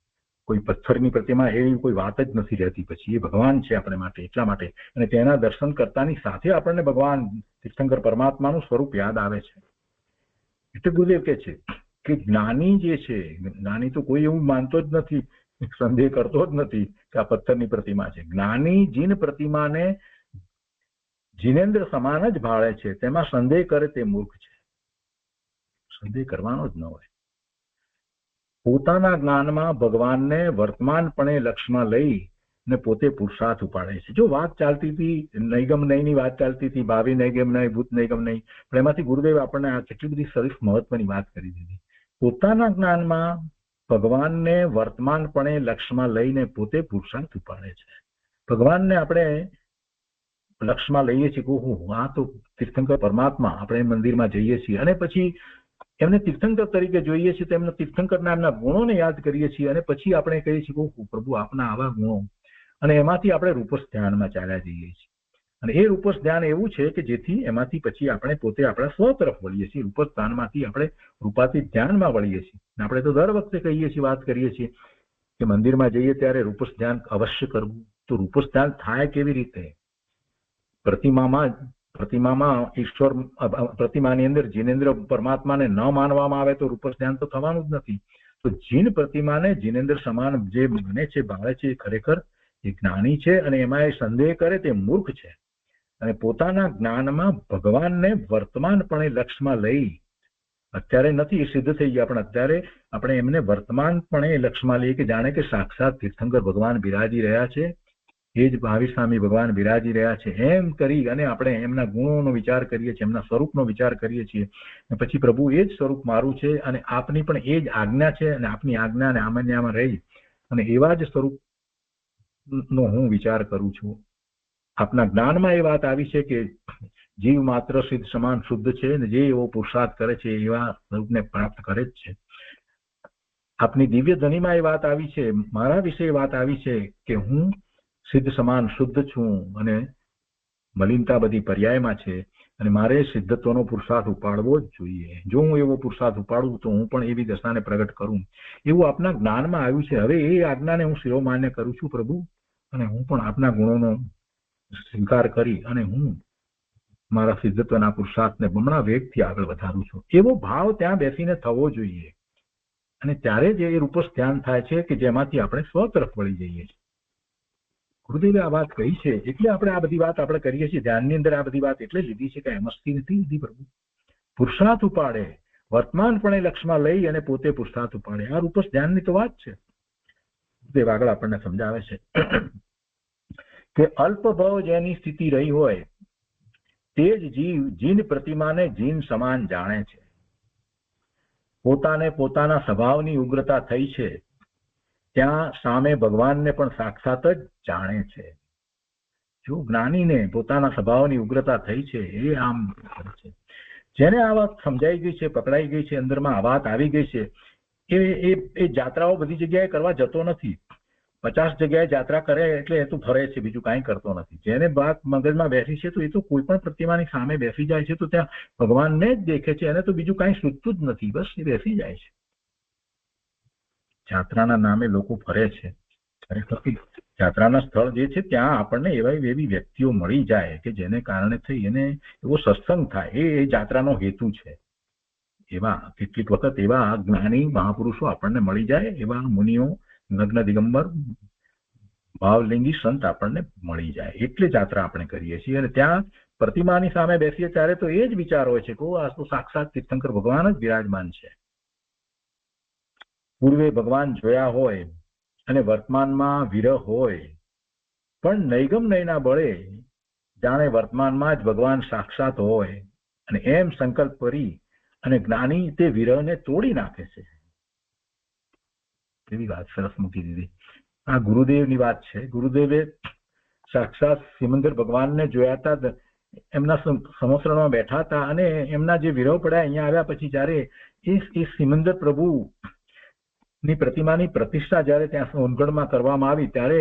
Speaker 2: કોઈ પથ્થરની પ્રતિમા એવી કોઈ વાત જ નથી રહેતી. પછી એ ભગવાન છે આપણે માટે. એટલા માટે અને તેના દર્શન કરતાની સાથે આપણને ભગવાન તીર્થંકર પરમાત્માનું સ્વરૂપ યાદ આવે છે. એટલે ગુરુદેવ કે છે કે જ્ઞાની જે છે, જ્ઞાની તો કોઈ એવું માનતો જ નથી, સંદેહ કરતો જ નથી કે આ પથ્થરની પ્રતિમા છે. જ્ઞાની જીન પ્રતિમાને જીનેન્દ્ર સમાન જ ભાળે છે, તેમાં સંદેહ કરે તે મૂર્ખ છે. સંદેહ કરવાનો જ ન હોય. પોતાના જ્ઞાનમાં ભગવાનને વર્તમાનપણે લક્ષમાં લઈ ને પોતે પુરુષાર્થ ઉપાડે છે. જો વાત ચાલતી હતી નૈગમ નયની વાત ચાલતી હતી, ભાવિ નૈગમ નય, ભૂત નૈગમ નય, પણ એમાંથી ગુરુદેવ આપણને આ કેટલી બધી સરસ મહત્વની વાત કરી દીધી. પોતાના જ્ઞાનમાં ભગવાનને વર્તમાનપણે લક્ષમાં લઈને પોતે પુરુષાર્થ ઉપાડે છે. ભગવાનને આપણે લક્ષમાં લઈએ છીએ કે આ તો તીર્થંકર પરમાત્મા, આપણે મંદિરમાં જઈએ છીએ અને પછી એમને તીર્થંકર તરીકે જોઈએ છીએ, તો એમના તીર્થંકરના એમના ગુણોને યાદ કરીએ છીએ અને પછી આપણે કહીએ છીએ કે પ્રભુ આપના આવા ગુણો, અને એમાંથી આપણે રૂપસ ધ્યાનમાં ચાલ્યા જઈએ છીએ. અને એ રૂપસ ધ્યાન એવું છે કે જેથી એમાંથી પછી આપણે પોતે આપણા સ્વ તરફ વળીએ છીએ. રૂપસ ધ્યાનમાંથી આપણે રૂપાતી ધ્યાનમાં વળીએ છીએ. આપણે તો દર વખતે કહીએ છીએ, વાત કરીએ છીએ કે મંદિરમાં જઈએ ત્યારે રૂપસ ધ્યાન અવશ્ય કરવું. તો રૂપસ ધ્યાન થાય કેવી રીતે? પ્રતિમામાં ઈશ્વર, પ્રતિમાની અંદર જીનેન્દ્ર પરમાત્માને ન માનવામાં આવે તો રૂપસ ધ્યાન તો થવાનું જ નથી. તો જીન પ્રતિમાને જીનેન્દ્ર સમાન જે માને છે, ભાવે છે, ખરેખર એ જ્ઞાની છે, અને એમાં એ સંદેહ કરે તે મૂર્ખ છે. અને પોતાના જ્ઞાનમાં ભગવાનને વર્તમાનપણે લક્ષમાં લઈ, અત્યારે નથી એ સિદ્ધ થઈ ગયા, પણ અત્યારે આપણે એમને વર્તમાનપણે લક્ષમાં લઈએ કે જાણે કે સાક્ષાત તીર્થંકર ભગવાન બિરાજી રહ્યા છે, એ જ ભાવિ સ્વામી ભગવાન બિરાજી રહ્યા છે, એમ કરી અને આપણે એમના ગુણોનો વિચાર કરીએ છીએ, એમના સ્વરૂપનો વિચાર કરીએ છીએ. પછી પ્રભુ એ જ સ્વરૂપ મારું છે અને આપની પણ એ જ આજ્ઞા છે, અને આપની આજ્ઞા અને આમન્યામાં રહી અને એવા જ સ્વરૂપનો હું વિચાર કરું છું. આપના જ્ઞાનમાં એ વાત આવી છે કે જીવ માત્ર સિદ્ધ સમાન શુદ્ધ છે, અને જે એવો પુરુષાર્થ કરે છે એવા સ્વરૂપને પ્રાપ્ત કરે જ છે. આપની દિવ્ય ધ્વનિમાં એ વાત આવી છે, મારા વિશે વાત આવી છે કે હું સિદ્ધ સમાન શુદ્ધ છું અને મલિનતા બધી પર્યાયમાં છે, અને મારે સિદ્ધત્વનો પુરુષાર્થ ઉપાડવો જ જોઈએ. જો હું એવો પુરુષાર્થ ઉપાડું તો હું પણ એવી દશાને પ્રગટ કરું, એવું આપના જ્ઞાનમાં આવ્યું છે. હવે એ આજ્ઞાને હું શિરોમાન્ય કરું છું પ્રભુ, અને હું પણ આપના ગુણોનો સ્વીકાર કરી અને હું મારા સિદ્ધત્વના પુરુષાર્થને બમણા વેગથી આગળ વધારું છું. એવો ભાવ ત્યાં બેસીને થવો જોઈએ, અને ત્યારે જ એ રૂપસ ધ્યાન થાય છે કે જેમાંથી આપણે સ્વ તરફ વળી જઈએ છીએ. ગુરુદેવે આ વાત કહી છે એટલે આપણે આ બધી વાત આપણે કરીએ છીએ. ધ્યાનની અંદર આ બધી વાત એટલે લીધી છે કે એમસ્તી નથી લીધી. પ્રભુ પુરુષાર્થ ઉપાડે, વર્તમાનપણે લક્ષમાં લઈ અને પોતે પુરુષાર્થ ઉપાડે, આ રૂપસ ધ્યાનની તો વાત છે. ગુરુદેવ આગળ આપણને સમજાવે છે કે અલ્પભાવ જેની સ્થિતિ રહી હોય તે જ જીવ જીન પ્રતિમાને જીન સમાન જાણે છે. પોતાને પોતાના સ્વભાવની ઉગ્રતા થઈ છે ત્યાં સામે ભગવાનને પણ સાક્ષાત જ જાણે છે. જો જ્ઞાનીને પોતાના સ્વભાવની ઉગ્રતા થઈ છે એ આમ છે. જેને આ વાત સમજાઈ ગઈ છે, પકડાઈ ગઈ છે, અંદરમાં આ વાત આવી ગઈ છે, એ જાત્રાઓ બધી જગ્યાએ કરવા જતો નથી. 50 જગ્યાએ જાત્રા કરે એટલે એ તો ફરે છે, બીજું કાંઈ કરતો નથી. જેને વાત મગજમાં બેસી છે તો એ તો કોઈ પણ પ્રતિમાની સામે બેસી જાય છે તો ત્યાં ભગવાનને જ દેખે છે, એને તો બીજું કાંઈ સૂચતું જ નથી, બસ એ બેસી જાય છે. જાત્રાના નામે લોકો ફરે છે, ખરેખર જાત્રાના સ્થળ જે છે ત્યાં આપણને એવી વ્યક્તિઓ મળી જાય કે જેને કારણે થઈ એને એવો સત્સંગ થાય, એ જાત્રાનો હેતુ છે. એવા કેટલીક વખત એવા જ્ઞાની મહાપુરુષો આપણને મળી જાય, એવા મુનિઓ, નગ્ન દિગંબર ભાવલિંગી સંત આપણને મળી જાય, એટલે જાત્રા આપણે કરીએ છીએ. અને ત્યાં પ્રતિમાની સામે બેસીએ ત્યારે તો એ જ વિચાર હોય છે કે આ તો સાક્ષાત તીર્થંકર ભગવાન જ બિરાજમાન છે. પૂર્વે ભગવાન જોયા હોય અને વર્તમાનમાં વિરહ હોય, પણ નૈગમ નયના બળે જાણે વર્તમાનમાં જ ભગવાન સાક્ષાત હોય, અને એમ સંકલ્પ કરી અને જ્ઞાની તે વિરહને તોડી નાખે છે. એવી વાત સરસ મૂકી દીધી. આ ગુરુદેવની વાત છે. ગુરુદેવે સાક્ષાત સિમંદર ભગવાનને જોયા હતા, એમના સમસ્રણમાં બેઠા હતા, અને એમના જે વિરહ પડ્યા અહીંયા આવ્યા પછી જયારે એ સિમંદર પ્રભુ ની પ્રતિમાની પ્રતિષ્ઠા જયારે ત્યાં સોનગઢમાં કરવામાં આવી ત્યારે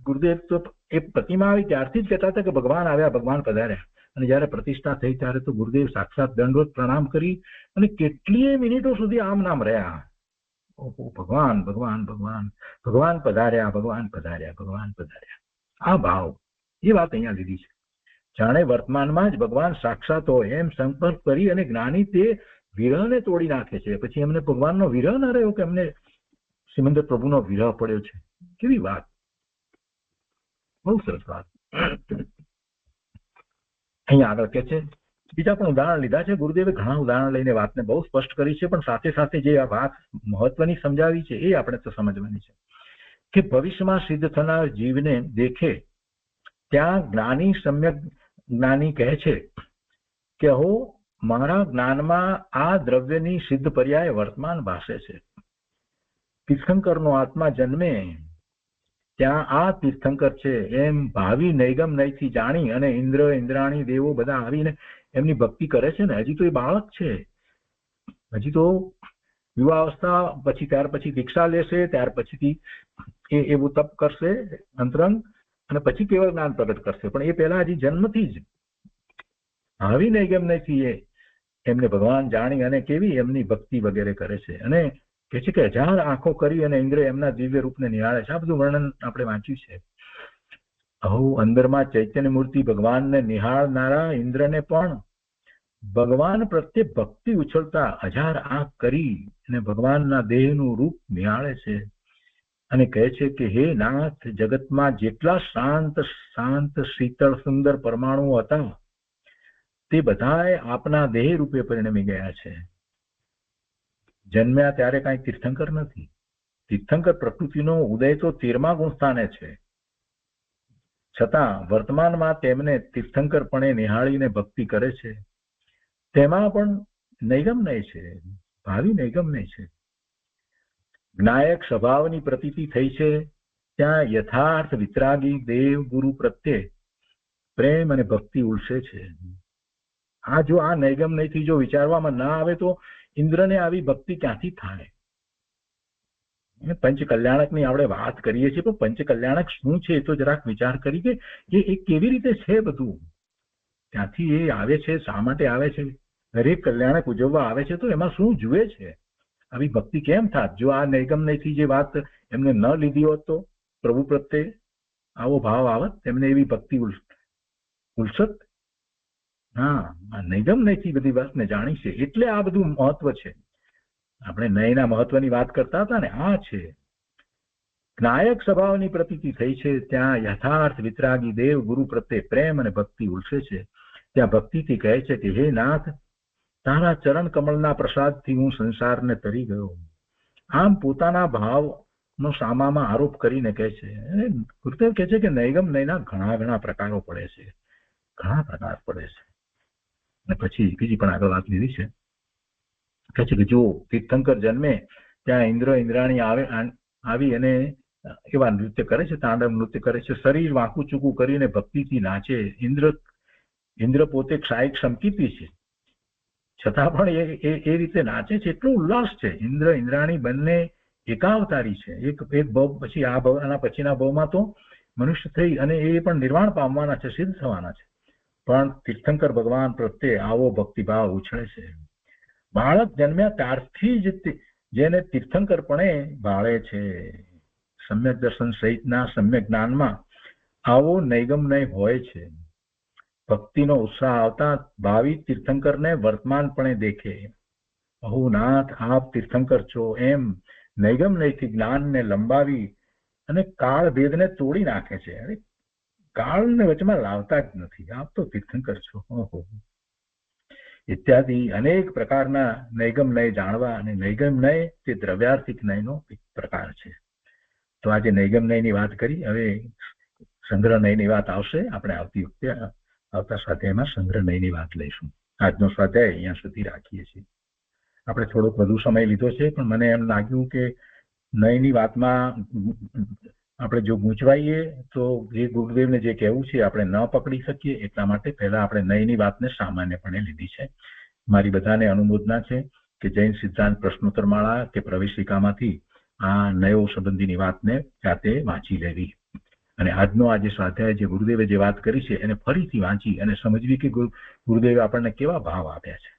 Speaker 2: ગુરુદેવ તો એ પ્રતિમા આવી ત્યારથી જ કહેતા હતા કે ભગવાન આવ્યા, ભગવાન પધાર્યા. અને જયારે પ્રતિષ્ઠા થઈ ત્યારે તો ગુરુદેવ સાક્ષાત દંડવત પ્રણામ કરી અને કેટલીય મિનિટો સુધી આમ નામ રહ્યા. ઓહો, ભગવાન ભગવાન ભગવાન ભગવાન પધાર્યા, ભગવાન પધાર્યા, ભગવાન પધાર્યા. આ ભાવ, એ વાત અહીંયા લીધી છે. જાણે વર્તમાનમાં જ ભગવાન સાક્ષાત હોય એમ સંપર્ક કરી અને જ્ઞાની તે વિરહને તોડી નાખે છે. પછી એમને ભગવાનનો વિરહ ના રહ્યો કે એમને સિમંદર પ્રભુનો વિરહ પડ્યો છે. કેવી વાત, બહુ સરસ વાત. અહીંયા આગળ કે છે બીજા પણ ઉદાહરણ લીધા છે. ગુરુદેવે ઘણા ઉદાહરણ લઈને વાતને બહુ સ્પષ્ટ કરી છે, પણ સાથે સાથે જે આ વાત મહત્વની સમજાવી છે એ આપણે તો સમજવાની છે કે ભવિષ્યમાં સિદ્ધ થનાર જીવને દેખે ત્યાં જ્ઞાની સમ્યક જ્ઞાની કહે છે કે હો મારા જ્ઞાનમાં આ દ્રવ્યની સિદ્ધ પર્યાય વર્તમાન ભાષે છે. તીર્થંકરનો આત્મા જન્મે ત્યાં આ તીર્થંકર છે એમ ભાવિ નૈગમ નયથી જાણી અને ઇન્દ્ર ઇન્દ્રાણી દેવો બધા આવીને એમની ભક્તિ કરે છે ને. હજી તો એ બાળક છે, હજી તો યુવાવસ્થા પછી ત્યાર પછી દીક્ષા લેશે, ત્યાર પછીથી એ એવું તપ કરશે અંતરંગ અને પછી કેવળ જ્ઞાન પ્રગટ કરશે. પણ એ પહેલા હજી જન્મથી જ ભાવિ નૈગમ નયથી એમને ભગવાન જાણી અને કેવી એમની ભક્તિ વગેરે કરે છે. અને કે છે કે 1000 આંખો કરી અને ઇન્દ્ર એમના દિવ્ય રૂપને નિહાળે છે. આ બધું વર્ણન આપણે વાંચ્યું છે. અહો અંદરમાં ચૈતન્ય મૂર્તિ ભગવાનને નિહાળનારા ઇન્દ્રને પણ ભગવાન પ્રત્યે ભક્તિ ઉછળતા 1000 આંખ કરી અને ભગવાનના દેહનું રૂપ નિહાળે છે અને કહે છે કે હે નાથ, જગતમાં જેટલા શાંત શાંત શીતળ સુંદર પરમાણુઓ હતા તે બધાએ આપના દેહ રૂપે પરિણમી ગયા છે. જન્મ્યા ત્યારે કાંઈ તીર્થંકર નથી. તીર્થંકર પ્રકૃતિનો ઉદય તો 13મા ગુણસ્થાને છે, છતાં વર્તમાનમાં તેમને તીર્થંકરપણે નિહાળીને ભક્તિ કરે છે. તેમાં પણ નૈગમનય છે, ભાવિ નૈગમનય છે. જ્ઞાયક સ્વભાવની પ્રતીતિ થઈ છે ત્યાં યથાર્થ વિતરાગી દેવ ગુરુ પ્રત્યે પ્રેમ અને ભક્તિ ઉલસે છે. આ જો આ નૈગમનયથી જો વિચારવામાં ના આવે તો ઇન્દ્રને આવી ભક્તિ ક્યાંથી થાય? પંચકલ્યાણકની આપણે વાત કરીએ છીએ, પણ પંચકલ્યાણક શું છે એ તો જરાક વિચાર કરી કે એ કેવી રીતે છે બધું, ત્યાંથી એ આવે છે, શા માટે આવે છે, દરેક કલ્યાણક ઉજવવા આવે છે તો એમાં શું જુએ છે? આવી ભક્તિ કેમ થાત? જો આ નૈગમનયથી જે વાત એમને ન લીધી હોત તો પ્રભુ પ્રત્યે આવો ભાવ આવત, એમને એવી ભક્તિ ઉલસત. હા, આ નૈગમનયથી બધી વાતને જાણી છે એટલે આ બધું મહત્વ છે. આપણે નયના મહત્વની વાત કરતા હતા ને, આ છે જ્ઞાયક સ્વભાવની પ્રતીતિ થઈ છે ત્યાં યથાર્થ વિતરાગી દેવ ગુરુ પ્રત્યે પ્રેમ અને ભક્તિ ઉલસે છે. ત્યાં ભક્તિથી કહે છે કે હે નાથ, તારા ચરણ કમળના પ્રસાદથી હું સંસારને તરી ગયો. આમ પોતાના ભાવનો સામામાં આરોપ કરીને કહે છે. ગુરુદેવ કહે છે કે નૈગમ નયના ઘણા પ્રકારો પડે છે, ઘણા પ્રકાર પડે છે. અને પછી બીજી પણ આગળ વાત લીધી છે, કહે છે કે જો તીર્થંકર જન્મે ત્યાં ઇન્દ્ર ઇન્દ્રાણી આવી અને એવા નૃત્ય કરે છે, તાંડવ નૃત્ય કરે છે, શરીર વાંકું ચૂકું કરીને ભક્તિથી નાચે. ઇન્દ્ર પોતે ક્ષાયિક સંકીર્તિ છે, છતાં પણ એ રીતે નાચે છે, એટલો ઉલ્લાસ છે. ઇન્દ્ર ઇન્દ્રાણી બંને એકાવતારી છે. એક ભવ પછી આ ભવ, આના પછીના ભવમાં તો મનુષ્ય થઈ અને એ પણ નિર્વાણ પામવાના છે, સિદ્ધ થવાના છે. પણ તીર્થંકર ભગવાન પ્રત્યે આવો ભક્તિભાવ ઉછળે છે. બાળક જન્મ્યા ત્યારથી જ જેને તીર્થંકરપણે ભાળે છે. સમ્યક દર્શન સહિતના સમ્યક જ્ઞાનમાં આવો નૈગમનય હોય છે. ભક્તિનો ઉત્સાહ આવતા ભાવિ તીર્થંકરને વર્તમાનપણે દેખે. અહો નાથ, આપ તીર્થંકર છો એમ નૈગમનયથી જ્ઞાનને લંબાવી અને કાળ ભેદને તોડી નાખે છે. અરે કાળને વચમાં લાવતા જ નથી, આપ તો તીર્થંકર છો. ઓહો ઇત્યાદિ અનેક પ્રકારના નૈગમનય જાણવા. અને નૈગમનય તે દ્રવ્યાર્થિક નયનો એક પ્રકાર છે. તો આજે નૈગમનયની વાત કરી. હવે સંગ્રહ નયની વાત આવશે. આપણે આવતી વખતે આવતા સ્વાધ્યાયમાં સંગ્રહ નયની વાત લઈશું. આજનો સ્વાધ્યાય અહીંયા સુધી રાખીએ છીએ. આપણે થોડોક વધુ સમય લીધો છે, પણ મને એમ લાગ્યું કે નયની વાતમાં આપણે જો ગૂંચવાઈએ તો જે ગુરુદેવને જે કહેવું છે આપણે ન પકડી શકીએ. એટલા માટે પહેલા આપણે નયની વાતને સામાન્યપણે લીધી છે. મારી બધાને અનુમોદના છે કે જૈન સિદ્ધાંત પ્રશ્નોત્તર માળા કે પ્રવેશિકામાંથી આ નયો સંબંધીની વાતને જાતે વાંચી લેવી અને આજનો આ જે સ્વાધ્યાય જે ગુરુદેવે જે વાત કરી છે એને ફરીથી વાંચી અને સમજવી કે ગુરુદેવે આપણને કેવા ભાવ આપ્યા છે.